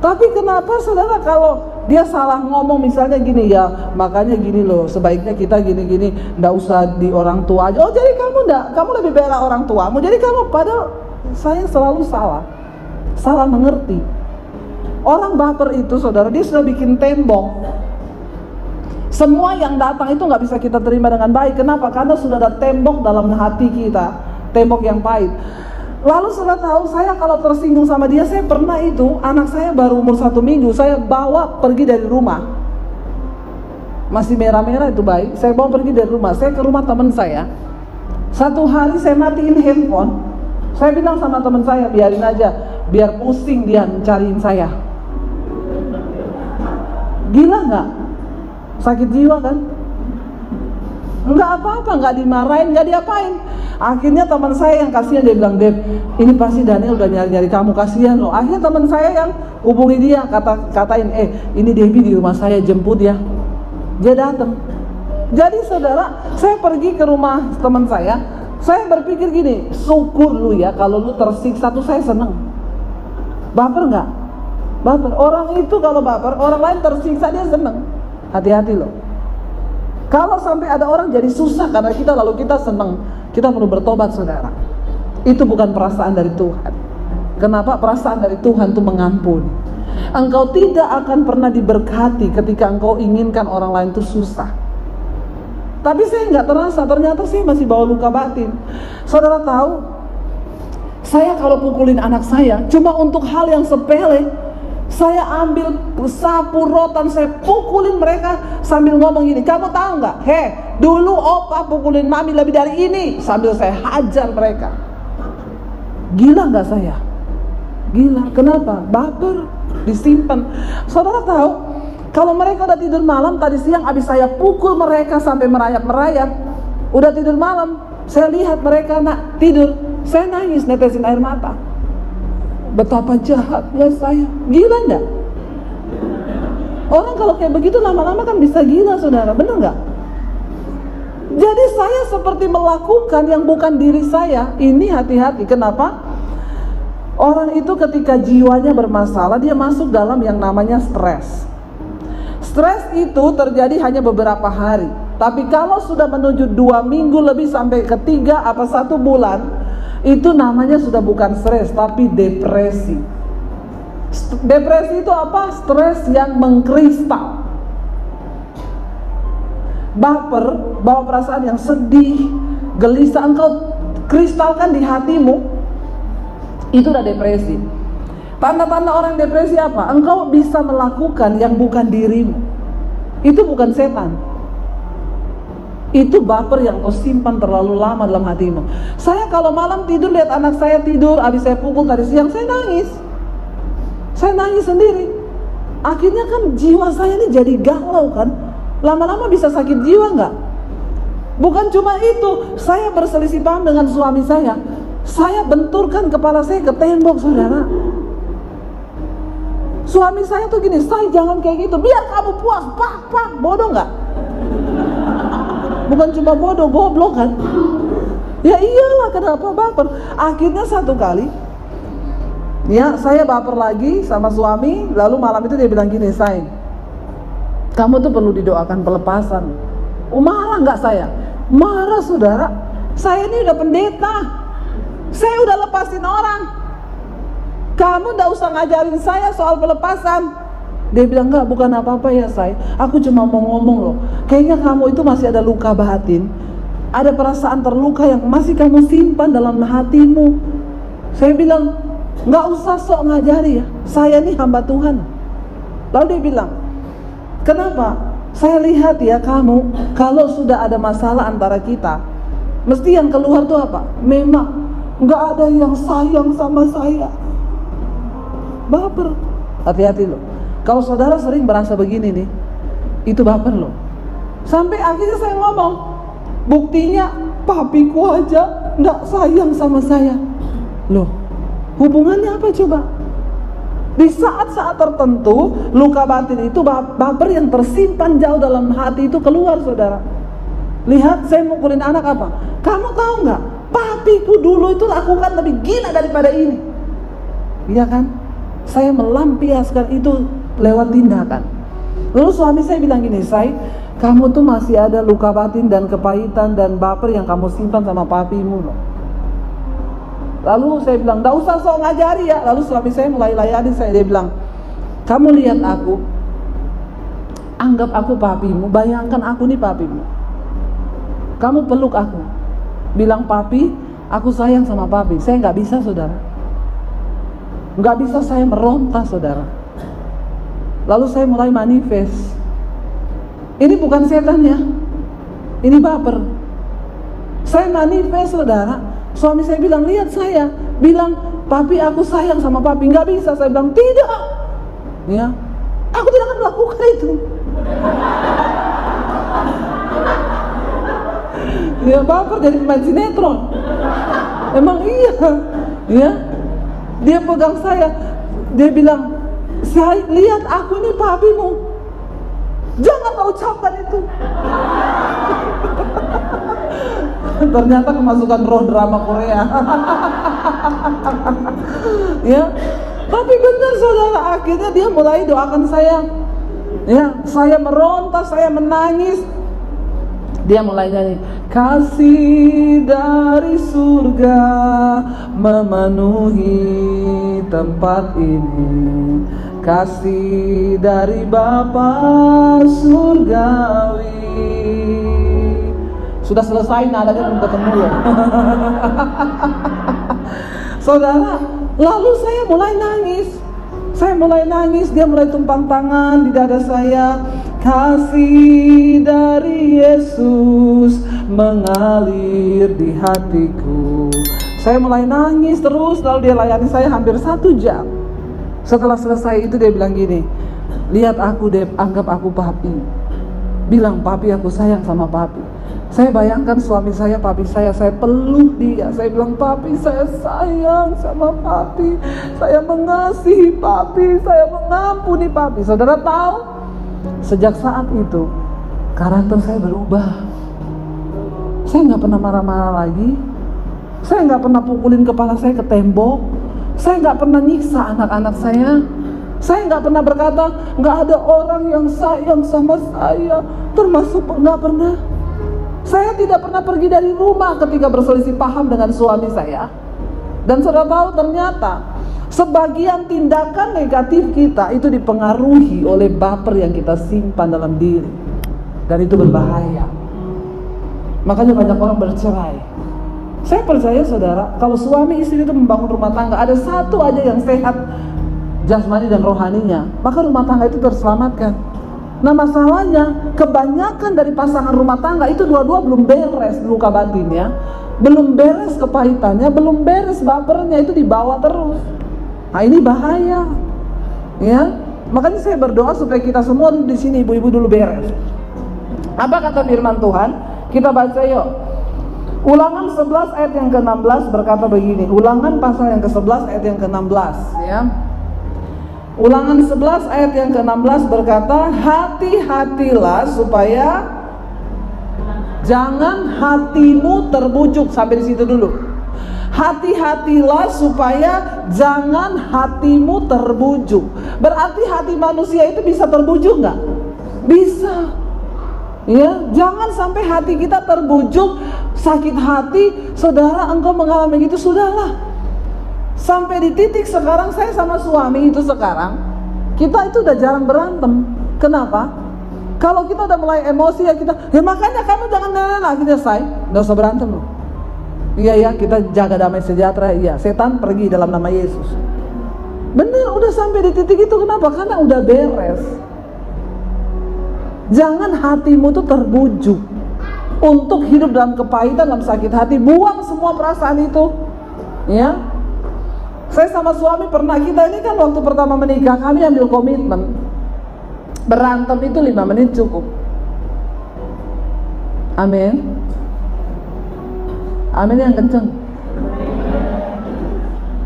Tapi kenapa saudara kalau dia salah ngomong misalnya gini ya, makanya gini loh, sebaiknya kita gini-gini, nggak usah di orang tua aja. Oh jadi kamu lebih bela orang tuamu. Jadi kamu, padahal saya selalu salah mengerti. Orang baper itu saudara, dia sudah bikin tembok. Semua yang datang itu nggak bisa kita terima dengan baik. Kenapa? Karena sudah ada tembok dalam hati kita, tembok yang pahit. Lalu sudah tahu, saya kalau tersinggung sama dia, saya pernah itu, anak saya baru umur 1 minggu, saya bawa pergi dari rumah. Masih merah-merah itu bayi, saya bawa pergi dari rumah. Saya ke rumah teman saya. Satu hari saya matiin handphone. Saya bilang sama teman saya, biarin aja, biar pusing dia mencariin saya. Gila nggak? Sakit jiwa kan? Nggak apa-apa, nggak dimarahin, nggak diapain. Akhirnya teman saya yang kasihan, dia bilang, Dep, ini pasti Daniel udah nyari-nyari kamu, kasihan loh. Akhirnya teman saya yang hubungi dia, katain, ini Debbie di rumah saya, jemput ya. Dia datang. Jadi saudara, saya pergi ke rumah teman saya berpikir gini, syukur lu ya kalau lu tersiksa tuh saya seneng. Baper nggak? Baper. Orang itu kalau baper, orang lain tersiksa dia seneng. Hati-hati loh. Kalau sampai ada orang jadi susah karena kita, lalu kita seneng, kita perlu bertobat saudara. Itu bukan perasaan dari Tuhan. Kenapa? Perasaan dari Tuhan itu mengampuni. Engkau tidak akan pernah diberkati ketika engkau inginkan orang lain itu susah. Tapi saya nggak terasa, ternyata saya masih bawa luka batin. Saudara tahu, saya kalau pukulin anak saya cuma untuk hal yang sepele, Saya ambil sapu rotan, saya pukulin mereka sambil ngomong gini, kamu tahu nggak? Dulu opa pukulin mami lebih dari ini, sambil saya hajar mereka. Gila nggak saya? Gila. Kenapa? Baper, disimpan. Saudara tahu, kalau mereka udah tidur malam, tadi siang abis saya pukul mereka sampai merayap-merayap, udah tidur malam, saya lihat mereka tidur, saya nangis, netesin air mata. Betapa jahatnya saya. Gila enggak? Orang kalau kayak begitu lama-lama kan bisa gila, saudara. Benar enggak? Jadi saya seperti melakukan yang bukan diri saya. Ini hati-hati. Kenapa? Orang itu ketika jiwanya bermasalah, dia masuk dalam yang namanya stres. Stres itu terjadi hanya beberapa hari. Tapi kalau sudah menuju 2 minggu lebih sampai ke 3 apa 1 bulan, itu namanya sudah bukan stres, tapi depresi. Depresi itu apa? Stres yang mengkristal. Baper, bawa perasaan yang sedih, gelisah, engkau kristalkan di hatimu, itu udah depresi. Tanda-tanda orang depresi apa? Engkau bisa melakukan yang bukan dirimu. Itu bukan setan. Itu baper yang kau simpan terlalu lama dalam hatimu. Saya kalau malam tidur lihat anak saya tidur, habis saya pukul tadi siang, saya nangis. Saya nangis sendiri. Akhirnya kan jiwa saya ini jadi galau kan. Lama-lama bisa sakit jiwa nggak? Bukan cuma itu, saya berselisih paham dengan suami saya. Saya benturkan kepala saya ke tembok, saudara. Suami saya tuh gini, saya jangan kayak gitu, biar kamu puas, pak, bodoh nggak? Bukan cuma bodoh, goblok kan? Ya iyalah, kenapa baper? Akhirnya satu kali, ya saya baper lagi sama suami. Lalu malam itu dia bilang gini, Say, kamu tuh perlu didoakan pelepasan. Marah nggak saya? Marah, saudara. Saya ini udah pendeta, saya udah lepasin orang. Kamu nggak usah ngajarin saya soal pelepasan. Dia bilang, enggak, bukan apa-apa ya Say, aku cuma mau ngomong loh, kayaknya kamu itu masih ada luka batin, ada perasaan terluka yang masih kamu simpan dalam hatimu. Saya bilang, enggak usah sok ngajari ya, saya ini hamba Tuhan. Lalu dia bilang, kenapa? Saya lihat ya kamu, kalau sudah ada masalah antara kita, mesti yang keluar tuh apa? Memang enggak ada yang sayang sama saya. Baper. Hati-hati loh. Kalau saudara sering merasa begini nih, itu baper loh. Sampai akhirnya saya ngomong, buktinya papiku aja nggak sayang sama saya. Loh, hubungannya apa coba? Di saat-saat tertentu, luka batin itu baper yang tersimpan jauh dalam hati itu keluar, saudara. Lihat, saya mukulin anak apa? Kamu tahu nggak? Papiku dulu itu lakukan lebih gila daripada ini. Iya kan? Saya melampiaskan itu lewat tindakan. Lalu suami saya bilang gini, Say, kamu tuh masih ada luka batin dan kepahitan dan baper yang kamu simpan sama papimu loh. Lalu saya bilang, nggak usah sok ngajari ya. Lalu suami saya mulai layani saya. Dia bilang, kamu lihat aku, anggap aku papimu, bayangkan aku nih papimu. Kamu peluk aku, bilang papi, aku sayang sama papi. Saya nggak bisa, saudara. Nggak bisa saya meronta, saudara. Lalu saya mulai manifest. Ini bukan setan ya, ini baper. Saya manifest, saudara. Suami saya bilang, lihat saya, bilang, papi aku sayang sama papi. Nggak bisa, saya bilang, tidak. Ya, aku tidak akan melakukan itu. Ya baper jadi pemain sinetron. Emang iya, ya. Dia pegang saya, dia bilang, saya lihat aku ini papimu, jangan kau ucapkan itu. Ternyata kemasukan roh drama Korea. Ya, tapi benar saudara, akhirnya dia mulai doakan saya. Ya, saya meronta, saya menangis. Dia mulai nyanyi, kasih dari surga memenuhi tempat ini, kasih dari Bapa surgawi. Sudah selesai nadanya, belum ketemu ya. Saudara, lalu saya mulai nangis. Saya mulai nangis, dia mulai tumpang tangan di dada saya. Kasih dari Yesus mengalir di hatiku. Saya mulai nangis terus, lalu dia layani saya hampir 1 jam. Setelah selesai itu dia bilang gini, lihat aku Deb, anggap aku papi. Bilang papi, aku sayang sama papi. Saya bayangkan suami saya, papi saya peluk dia. Saya bilang, papi, saya sayang sama papi. Saya mengasihi papi, saya mengampuni papi. Saudara tahu, sejak saat itu karakter saya berubah. Saya gak pernah marah-marah lagi. Saya gak pernah pukulin kepala saya ke tembok. Saya gak pernah nyiksa anak-anak saya. Saya gak pernah berkata, gak ada orang yang sayang sama saya, termasuk gak pernah. Saya tidak pernah pergi dari rumah ketika berselisih paham dengan suami saya. Dan saudara tahu, ternyata sebagian tindakan negatif kita itu dipengaruhi oleh baper yang kita simpan dalam diri. Dan itu berbahaya. Makanya banyak orang bercerai. Saya percaya saudara, kalau suami istri itu membangun rumah tangga, ada satu aja yang sehat jasmani dan rohaninya, maka rumah tangga itu terselamatkan. Nah masalahnya, kebanyakan dari pasangan rumah tangga itu dua-dua belum beres luka batinnya, belum beres kepahitannya, belum beres bapernya, itu dibawa terus. Nah ini bahaya, ya. Makanya saya berdoa supaya kita semua di sini ibu-ibu dulu beres. Apa kata firman Tuhan? Kita baca yuk. Ulangan 11 ayat yang ke-16 berkata begini. Ulangan pasal yang ke-11 ayat yang ke-16, ya. Ulangan 11 ayat yang ke-16 berkata, hati-hatilah supaya jangan hatimu terbujuk. Sampai di situ dulu. Hati-hatilah supaya jangan hatimu terbujuk. Berarti hati manusia itu bisa terbujuk nggak? Bisa. Ya, jangan sampai hati kita terbujuk, sakit hati. Saudara, engkau mengalami gitu, sudahlah. Sampai di titik sekarang saya sama suami itu sekarang, kita itu udah jarang berantem. Kenapa? Kalau kita udah mulai emosi ya kita, ya makanya kamu jangan lagi selesai, nggak usah berantem loh. Iya ya, kita jaga damai sejahtera. Iya, setan pergi dalam nama Yesus. Bener, udah sampai di titik itu. Kenapa? Karena udah beres. Jangan hatimu tuh terbujuk untuk hidup dalam kepahitan, dalam sakit hati. Buang semua perasaan itu, ya. Saya sama suami pernah, kita ini kan waktu pertama menikah, kami ambil komitmen berantem itu 5 menit cukup. Amin. Amin yang kenceng.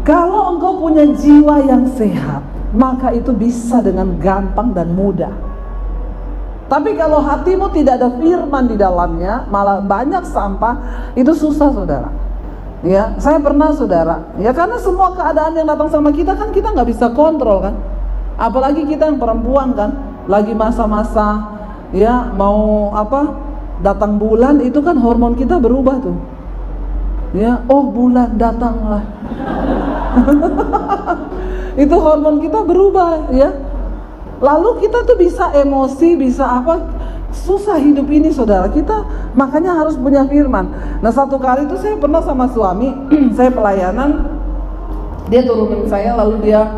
Kalau engkau punya jiwa yang sehat, maka itu bisa dengan gampang dan mudah. Tapi kalau hatimu tidak ada firman di dalamnya, malah banyak sampah, itu susah saudara. Ya, saya pernah saudara, ya karena semua keadaan yang datang sama kita kan kita nggak bisa kontrol kan. Apalagi kita yang perempuan kan, lagi masa-masa ya mau apa, datang bulan itu kan hormon kita berubah tuh. Ya, oh bulan datanglah. Itu hormon kita berubah ya. Lalu kita tuh bisa emosi, bisa apa, susah hidup ini saudara. Kita makanya harus punya firman. Nah satu kali itu saya pernah sama suami, saya pelayanan, dia turunin saya, lalu dia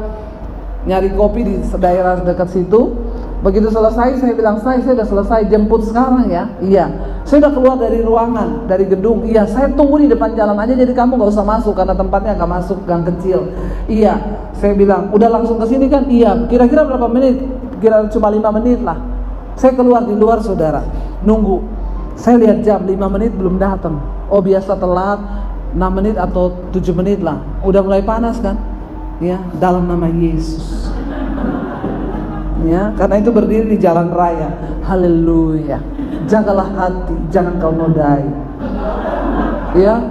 nyari kopi di daerah dekat situ. Begitu selesai saya bilang, saya sudah selesai, jemput sekarang ya. Iya, saya sudah keluar dari ruangan, dari gedung. Iya, saya tunggu di depan jalan aja, jadi kamu gak usah masuk karena tempatnya gak masuk, gang kecil. Iya, saya bilang, udah langsung ke sini kan? Iya, kira-kira berapa menit? Kira cuma 5 menit lah. Saya keluar di luar saudara, nunggu. Saya lihat jam, 5 menit belum datang. Oh biasa telat 6 menit atau 7 menit lah. Udah mulai panas kan? Ya, dalam nama Yesus. Ya, karena itu berdiri di jalan raya. Haleluya. Jagalah hati, jangan kau nodai. Ya,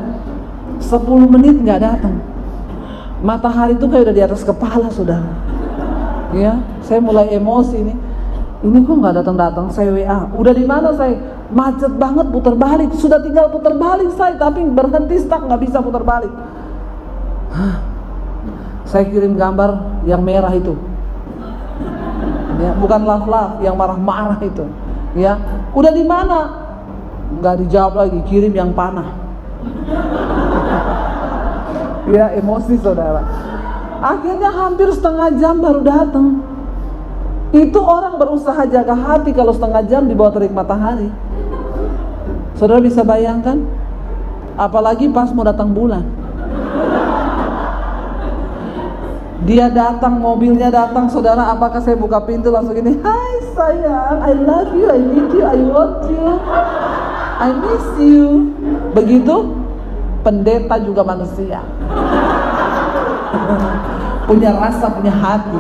10 menit nggak datang. Matahari itu kayak udah di atas kepala saudara. Ya, saya mulai emosi nih. Ini kok nggak datang-datang? Saya WA. Udah di mana saya? Macet banget, putar balik. Sudah tinggal putar balik saya, tapi berhenti stuck, nggak bisa putar balik. Saya kirim gambar yang merah itu. Ya, bukan love, yang marah-marah itu. Ya, udah di mana? Nggak dijawab lagi, kirim yang panah. Ya, emosi saudara. Akhirnya hampir setengah jam baru datang. Itu orang berusaha jaga hati kalau setengah jam di bawah terik matahari. Saudara bisa bayangkan? Apalagi pas mau datang bulan. Dia datang, mobilnya datang, saudara, apakah saya buka pintu langsung gini, "Hai sayang, I love you, I need you, I want you, I miss you." Begitu pendeta juga manusia. Punya rasa, punya hati.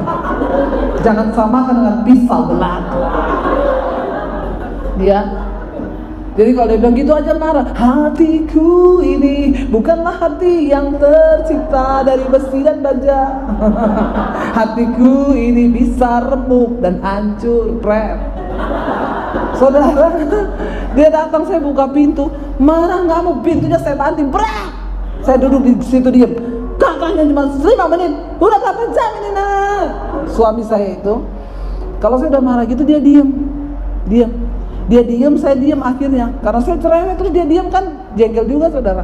Jangan samakan dengan pisau belaka. Ya. Jadi kalau dia bilang gitu aja marah. Hatiku ini bukanlah hati yang tercipta dari besi dan baja. Hatiku ini bisa remuk dan hancur, friend. Saudara, dia datang, saya buka pintu, marah ngamuk, pintunya saya banting, berak. Saya duduk di situ diam. Kakaknya cuma 5 menit, udah 8 jam ini nak. Suami saya itu, kalau saya udah marah gitu dia diam. Dia diam, saya diam akhirnya. Karena saya cerewet terus dia diam kan jengkel juga saudara.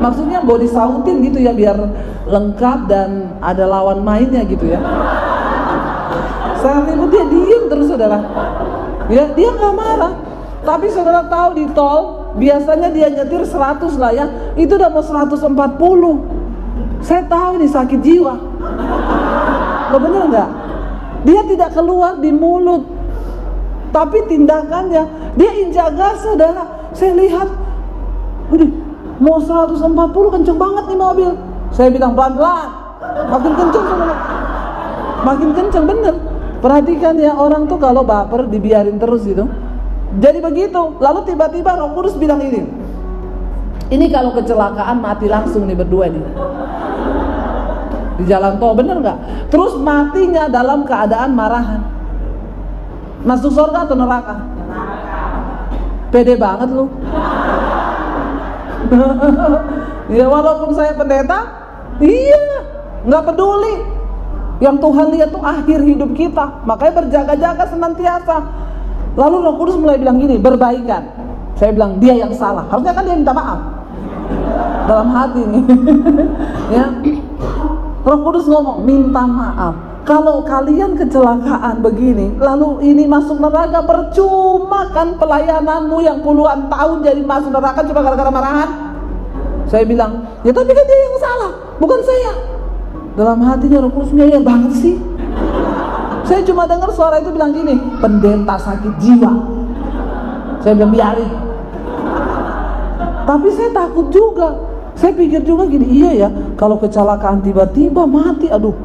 Maksudnya mau disautin gitu ya biar lengkap dan ada lawan mainnya gitu ya. Saya ribut dia diam terus saudara. Ya, dia nggak marah. Tapi saudara tahu di tol biasanya dia nyetir 100 lah ya. Itu udah mau 140. Saya tahu ini sakit jiwa. Lo bener nggak? Dia tidak keluar di mulut, tapi tindakannya dia injak gas saudara. Saya lihat, mau 140 kenceng banget nih mobil. Saya bilang pelan-pelan, makin kenceng saudara. Makin kenceng bener. Perhatikan ya, orang tuh kalau baper dibiarin terus gitu. Jadi begitu. Lalu tiba-tiba Roh Kudus bilang ini kalau kecelakaan mati langsung nih berdua nih. Di jalan tol, bener nggak? Terus matinya dalam keadaan marahan. Masuk surga atau neraka? Pede banget lu. Ya walaupun saya pendeta, iya, nggak peduli. Yang Tuhan lihat tuh akhir hidup kita, makanya berjaga-jaga senantiasa. Lalu Roh Kudus mulai bilang gini, berbaikan. Saya bilang dia yang salah, harusnya kan dia minta maaf dalam hati nih. Ya, Roh Kudus ngomong minta maaf. Kalau kalian kecelakaan begini, lalu ini masuk neraka, percuma kan pelayananmu yang puluhan tahun jadi masuk neraka cuma gara-gara marahan. Saya bilang, ya tapi kan dia yang salah, bukan saya. Dalam hatinya Roh Kudus ngeyel banget sih. Saya cuma dengar suara itu bilang gini, pendeta sakit jiwa. Saya bilang biarin. Tapi saya takut juga. Saya pikir juga gini, iya ya, kalau kecelakaan tiba-tiba mati, aduh.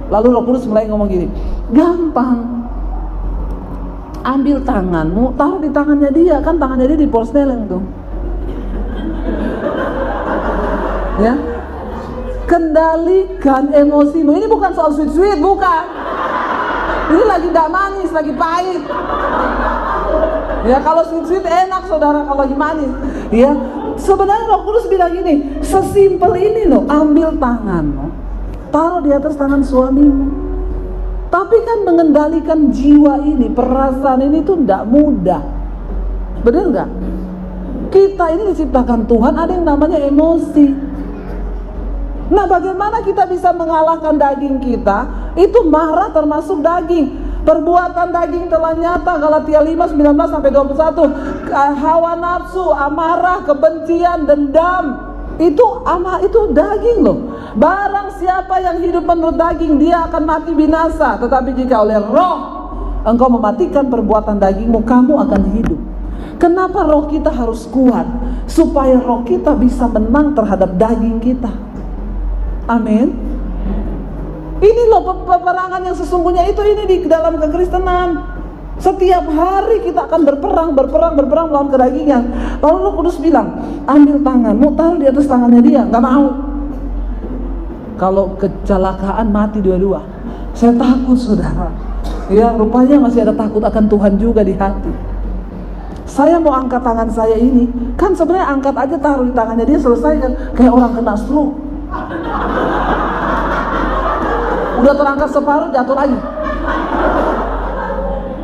Lalu Roh Kudus mulai ngomong gini, gampang. Ambil tanganmu, taruh di tangannya dia, kan tangannya dia di porselen tuh. Ya. Kendalikan emosimu. Ini bukan soal sweet-sweet, bukan. Ini lagi tidak manis, lagi pahit. Ya kalau sweet-sweet enak saudara kalau lagi manis. Ya, sebenarnya Roh Kudus bilang gini, sesimpel ini loh, ambil tanganmu, taruh di atas tangan suamimu. Tapi kan mengendalikan jiwa ini, perasaan ini tuh tidak mudah. Benar nggak? Kita ini diciptakan Tuhan, ada yang namanya emosi. Nah, bagaimana kita bisa mengalahkan daging kita? Itu marah termasuk daging. Perbuatan daging telah nyata, Galatia 5:19-21. Hawa nafsu, amarah, kebencian, dendam. Itu daging loh. Barang siapa yang hidup menurut daging, dia akan mati binasa. Tetapi jika oleh Roh engkau mematikan perbuatan dagingmu, kamu akan hidup. Kenapa roh kita harus kuat? Supaya roh kita bisa menang terhadap daging kita. Amin. Ini loh peperangan yang sesungguhnya itu ini di dalam kekristenan. Setiap hari kita akan berperang melawan kedagingan. Lalu Roh Kudus bilang, ambil tanganmu, taruh di atas tangannya dia. Nggak mau. Kalau kecelakaan mati dua-dua. Saya takut saudara. Ya rupanya masih ada takut akan Tuhan juga di hati. Saya mau angkat tangan saya ini, kan sebenarnya angkat aja taruh di tangannya dia, selesai kan. Kayak orang kena stroke. Udah terangkat separuh, jatuh lagi.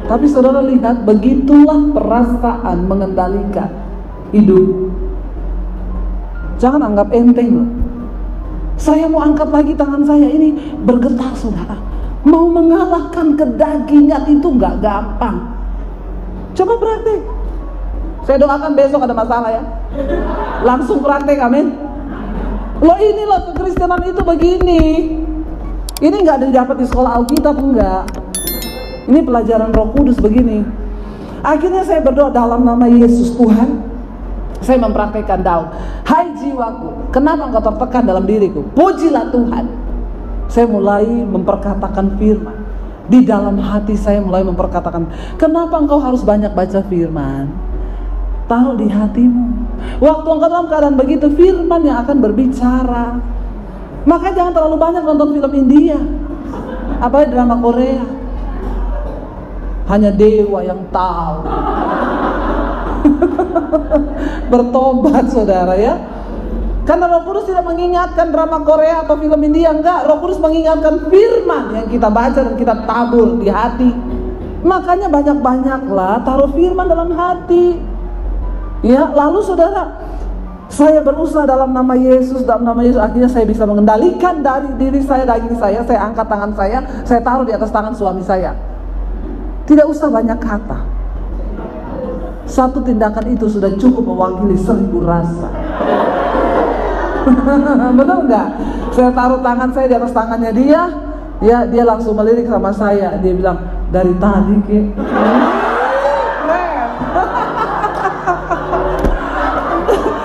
Tapi saudara lihat, begitulah perasaan mengendalikan hidup. Jangan anggap enteng loh. Saya mau angkat lagi tangan saya ini bergetar, saudara. Mau mengalahkan kedagingan itu nggak gampang. Coba praktek. Saya doakan besok ada masalah ya, langsung praktek, amin. Loh ini loh kekristenan itu begini. Ini nggak didapat di sekolah Alkitab, enggak. Ini pelajaran Roh Kudus begini. Akhirnya saya berdoa dalam nama Yesus Tuhan. Saya mempraktekkan Daud. Hai jiwaku, kenapa engkau tertekan dalam diriku? Pujilah Tuhan. Saya mulai memperkatakan firman. Di dalam hati saya mulai memperkatakan, kenapa engkau harus banyak baca firman? Taruh di hatimu. Waktu engkau dalam keadaan begitu, firman yang akan berbicara. Maka jangan terlalu banyak nonton film India, apalagi drama Korea. Hanya dewa yang tahu. Bertobat saudara ya. Karena Roh Kudus tidak mengingatkan drama Korea atau film India, enggak. Roh Kudus mengingatkan firman yang kita baca dan kita tabur di hati. Makanya banyak-banyaklah taruh firman dalam hati. Ya, lalu saudara, saya berusaha dalam nama Yesus, akhirnya saya bisa mengendalikan dari diri saya, daging saya angkat tangan saya taruh di atas tangan suami saya. Tidak usah banyak kata. Satu tindakan itu sudah cukup mewakili 1000 rasa. Benar nggak? Saya taruh tangan saya di atas tangannya dia, ya dia langsung melirik sama saya. Dia bilang, dari tadi ke.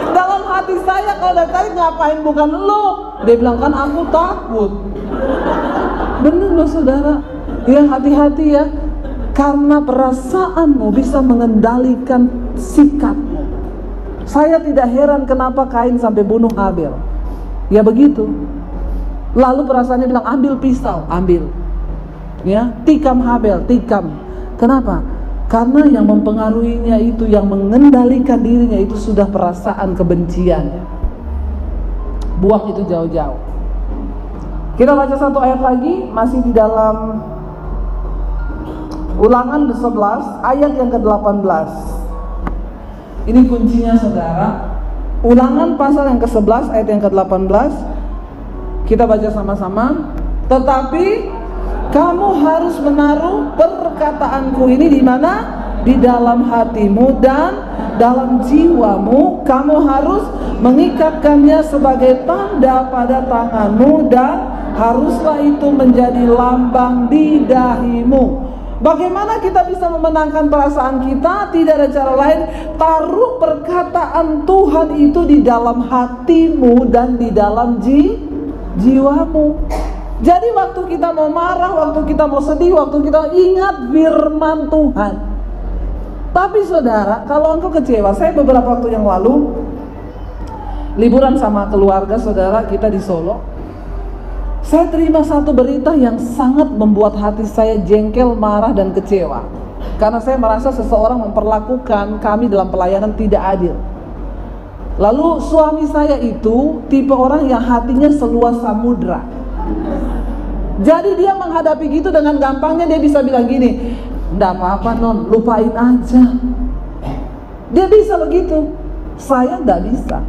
Dalam hati saya, kalau dari tadi ngapain bukan lo? Dia bilang, kan aku takut. Benar loh saudara. Ya hati-hati ya. Karena perasaanmu bisa mengendalikan sikapmu. Saya tidak heran kenapa Kain sampai bunuh Habel. Ya begitu. Lalu perasaannya bilang, ambil pisau, ambil. Ya, tikam Habel, tikam. Kenapa? Karena yang mempengaruhinya itu, yang mengendalikan dirinya itu sudah perasaan kebenciannya. Buang itu jauh-jauh. Kita baca satu ayat lagi, masih di dalam Ulangan 11 ayat yang ke-18. Ini kuncinya saudara. Ulangan pasal yang ke-11 ayat yang ke-18. Kita baca sama-sama. Tetapi kamu harus menaruh perkataanku ini di mana? Di dalam hatimu dan dalam jiwamu. Kamu harus mengikatkannya sebagai tanda pada tanganmu, dan haruslah itu menjadi lambang di dahimu. Bagaimana kita bisa memenangkan perasaan kita? Tidak ada cara lain. Taruh perkataan Tuhan itu di dalam hatimu dan di dalam jiwamu. Jadi waktu kita mau marah, waktu kita mau sedih, waktu kita ingat firman Tuhan. Tapi saudara, kalau engkau kecewa, saya beberapa waktu yang lalu liburan sama keluarga saudara kita di Solo. Saya terima satu berita yang sangat membuat hati saya jengkel, marah, dan kecewa. Karena saya merasa seseorang memperlakukan kami dalam pelayanan tidak adil. Lalu suami saya itu tipe orang yang hatinya seluas samudra. Jadi dia menghadapi gitu dengan gampangnya, dia bisa bilang gini, "Nggak apa-apa non, lupain aja." Dia bisa begitu. Saya nggak bisa.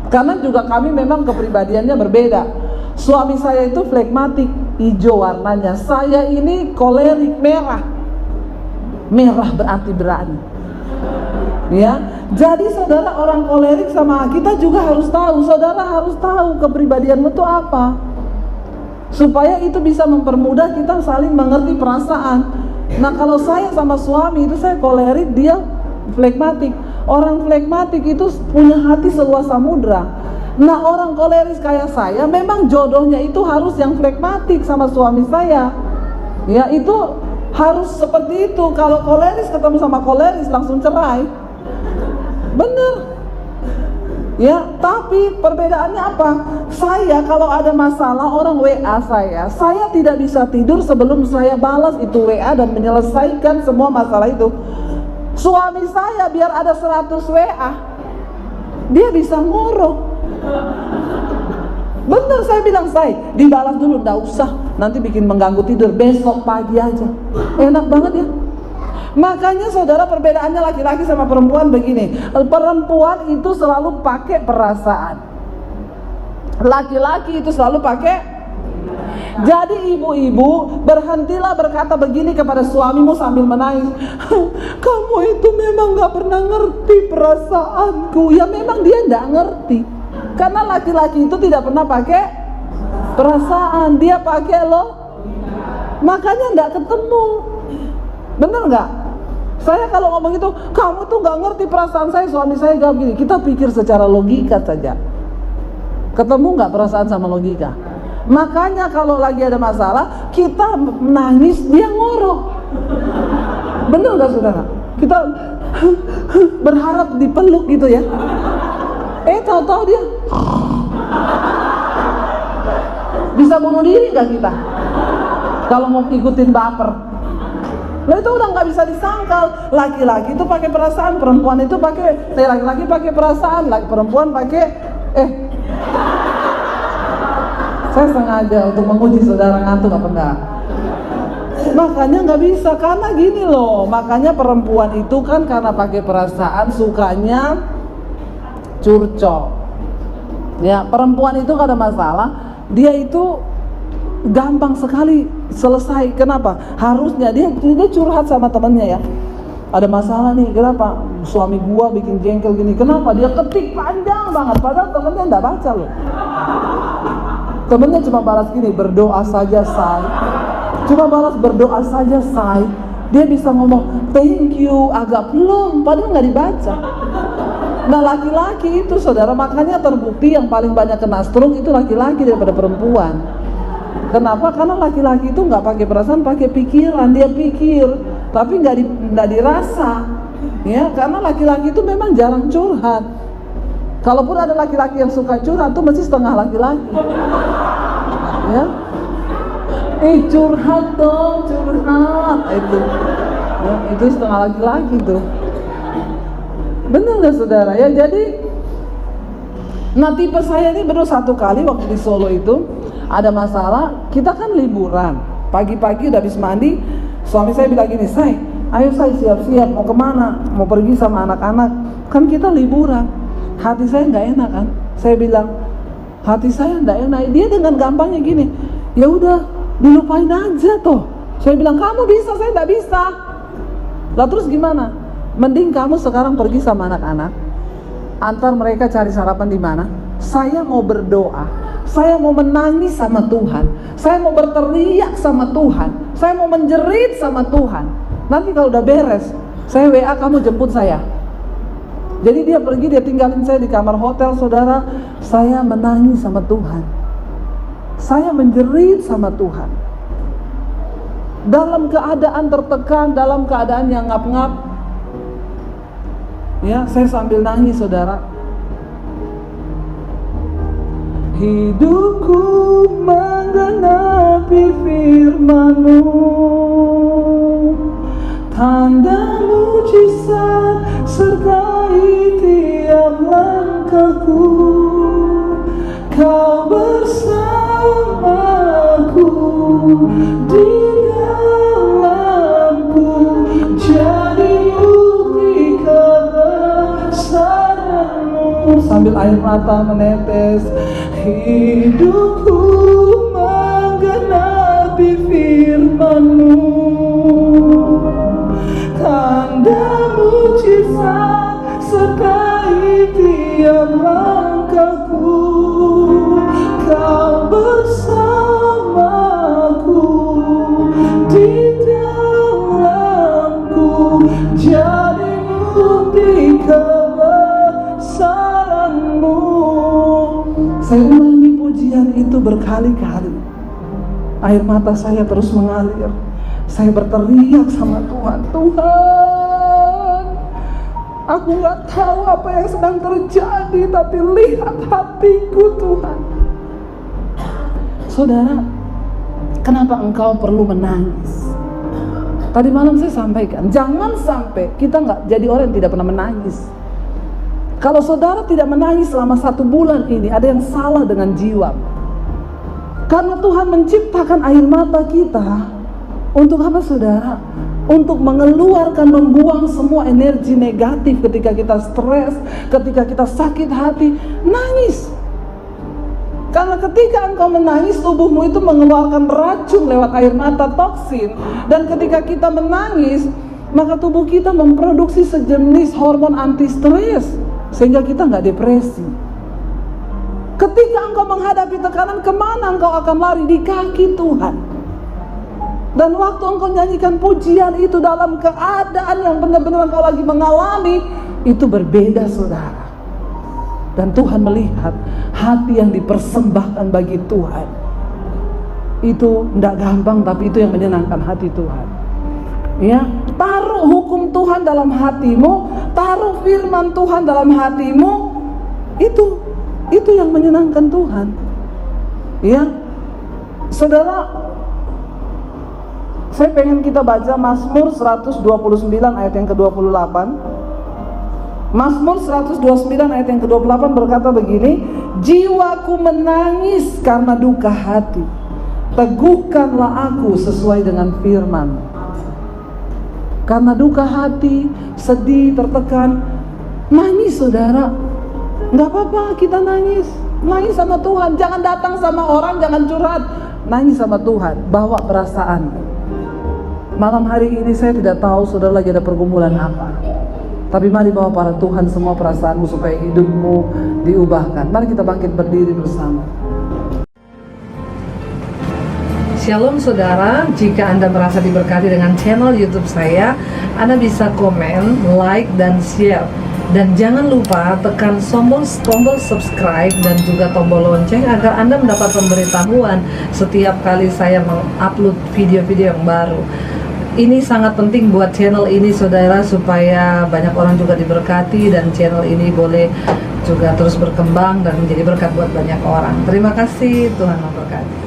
Karena juga kami memang kepribadiannya berbeda. Suami saya itu flegmatik, hijau warnanya. Saya ini kolerik, merah. Merah berarti berani. Ya, jadi saudara, orang kolerik sama kita juga harus tahu. Saudara harus tahu kepribadianmu itu apa, supaya itu bisa mempermudah kita saling mengerti perasaan. Nah, kalau saya sama suami itu, saya kolerik, dia flegmatik. Orang flegmatik itu punya hati seluas samudra. Nah, orang koleris kayak saya, memang jodohnya itu harus yang flegmatik sama suami saya. Ya, itu harus seperti itu. Kalau koleris ketemu sama koleris langsung cerai. Bener. Ya, tapi perbedaannya apa? Saya kalau ada masalah, orang WA saya tidak bisa tidur sebelum saya balas itu WA dan menyelesaikan semua masalah itu. Suami saya biar ada 100 WA, dia bisa ngorok. Bener, saya bilang, say, dibalas dulu, nggak usah, nanti bikin mengganggu tidur, besok pagi aja. Enak banget ya. Makanya saudara, perbedaannya laki-laki sama perempuan begini. Perempuan itu selalu pakai perasaan. Laki-laki itu selalu pakai. Jadi ibu-ibu, berhentilah berkata begini kepada suamimu sambil menangis. Kamu itu memang gak pernah ngerti perasaanku. Ya memang dia gak ngerti. Karena laki-laki itu tidak pernah pakai perasaan. Dia pakai makanya gak ketemu. Bener gak? Saya kalau ngomong itu, kamu tuh gak ngerti perasaan saya, suami saya gak begini. Kita pikir secara logika saja. Ketemu gak perasaan sama logika? Makanya kalau lagi ada masalah, kita menangis, dia ngorok. Bener gak saudara? Kita berharap dipeluk gitu ya. Tahu-tahu dia bisa bunuh diri gak kita? Kalau mau ikutin baper. Lah itu udah nggak bisa disangkal. Laki-laki itu pakai perasaan, perempuan itu pakai, laki-laki pakai perasaan, perempuan pakai Saya sengaja untuk menguji saudara ngantuk apa enggak. Makanya nggak bisa, karena gini loh. Makanya perempuan itu kan karena pakai perasaan sukanya curcol. Ya, perempuan itu kalau ada masalah, dia itu gampang sekali selesai. Kenapa? Harusnya dia curhat sama temannya ya. Ada masalah nih, kenapa? Suami gua bikin jengkel gini. Kenapa? Dia ketik panjang banget, padahal temennya enggak baca loh. Temennya cuma balas gini, berdoa saja say. Cuma balas berdoa saja say. Dia bisa ngomong thank you, agak belum, padahal nggak dibaca. Nah laki-laki itu saudara, makanya terbukti yang paling banyak kena stroke itu laki-laki daripada perempuan. Kenapa? Karena laki-laki itu nggak pakai perasaan, pakai pikiran. Dia pikir, tapi nggak dirasa. Ya, karena laki-laki itu memang jarang curhat. Kalaupun ada laki-laki yang suka curhat, itu mesti setengah laki-laki. Ya, curhat dong, curhat itu. Ya, itu setengah laki-laki tuh. Bener nggak saudara? Ya jadi, nah tipe saya ini baru satu kali waktu di Solo itu ada masalah. Kita kan liburan, pagi-pagi udah habis mandi, suami saya bilang gini, say, ayo say siap-siap mau kemana? Mau pergi sama anak-anak? Kan kita liburan. Hati saya nggak enak kan? Saya bilang, hati saya nggak enak. Dia dengan gampangnya gini, ya udah dilupain aja toh. Saya bilang, kamu bisa, saya nggak bisa. Lah terus gimana? Mending kamu sekarang pergi sama anak-anak, antar mereka cari sarapan di mana. Saya mau berdoa, saya mau menangis sama Tuhan, saya mau berteriak sama Tuhan, saya mau menjerit sama Tuhan. Nanti kalau udah beres, saya WA kamu jemput saya. Jadi dia pergi, dia tinggalin saya di kamar hotel, saudara. Saya menangis sama Tuhan, saya menjerit sama Tuhan. Dalam keadaan tertekan, dalam keadaan yang ngap-ngap, ya saya sambil nangis saudara. Hidupku menggenapi firman-Mu, tanda mujizat sertai tiap langkahku. Kau bersamaku di dalamku, jadi bukti kebesaran-Mu. Sambil air mata menetes, hidupku menggenapi firman-Mu, tanda mujizat sertai tiap langkahku. Kau bersamaku di dalamku, jadi bukti kebesaran-Mu. Saya ulangi pujian itu berkali-kali. Air mata saya terus mengalir. Saya berteriak sama Tuhan, Tuhan, aku gak tahu apa yang sedang terjadi, tapi lihat hatiku Tuhan. Saudara, kenapa engkau perlu menangis? Tadi malam saya sampaikan, jangan sampai kita gak jadi orang yang tidak pernah menangis. Kalau saudara tidak menangis selama 1 bulan ini, ada yang salah dengan jiwa. Karena Tuhan menciptakan air mata kita untuk apa saudara? Untuk mengeluarkan, membuang semua energi negatif ketika kita stres, ketika kita sakit hati. Nangis. Karena ketika engkau menangis, tubuhmu itu mengeluarkan racun lewat air mata, toksin. Dan ketika kita menangis, maka tubuh kita memproduksi sejenis hormon anti stres, sehingga kita nggak depresi. Ketika engkau menghadapi tekanan, kemana engkau akan lari? Di kaki Tuhan. Dan waktu engkau nyanyikan pujian itu dalam keadaan yang benar-benar engkau lagi mengalami, itu berbeda, saudara. Dan Tuhan melihat hati yang dipersembahkan bagi Tuhan. Itu tidak gampang, tapi itu yang menyenangkan hati Tuhan. Ya, taruh hukum Tuhan dalam hatimu, taruh firman Tuhan dalam hatimu. Itu yang menyenangkan Tuhan. Ya, saudara, saya pengen kita baca Mazmur 129 ayat yang ke-28. Mazmur 129 ayat yang ke-28 berkata begini, jiwaku menangis karena duka hati, teguhkanlah aku sesuai dengan firman. Karena duka hati, sedih, tertekan, nangis, saudara. Gak apa-apa kita nangis. Nangis sama Tuhan, jangan datang sama orang, jangan curhat. Nangis sama Tuhan, bawa perasaan. Malam hari ini saya tidak tahu saudara lagi ada pergumulan apa, tapi mari bawa para Tuhan semua perasaanmu supaya hidupmu diubahkan. Mari kita bangkit berdiri bersama. Shalom saudara, jika Anda merasa diberkati dengan channel YouTube saya, Anda bisa komen, like, dan share. Dan jangan lupa tekan tombol subscribe dan juga tombol lonceng agar Anda mendapat pemberitahuan setiap kali saya mengupload video-video yang baru. Ini sangat penting buat channel ini saudara, supaya banyak orang juga diberkati dan channel ini boleh juga terus berkembang dan menjadi berkat buat banyak orang. Terima kasih, Tuhan memberkati.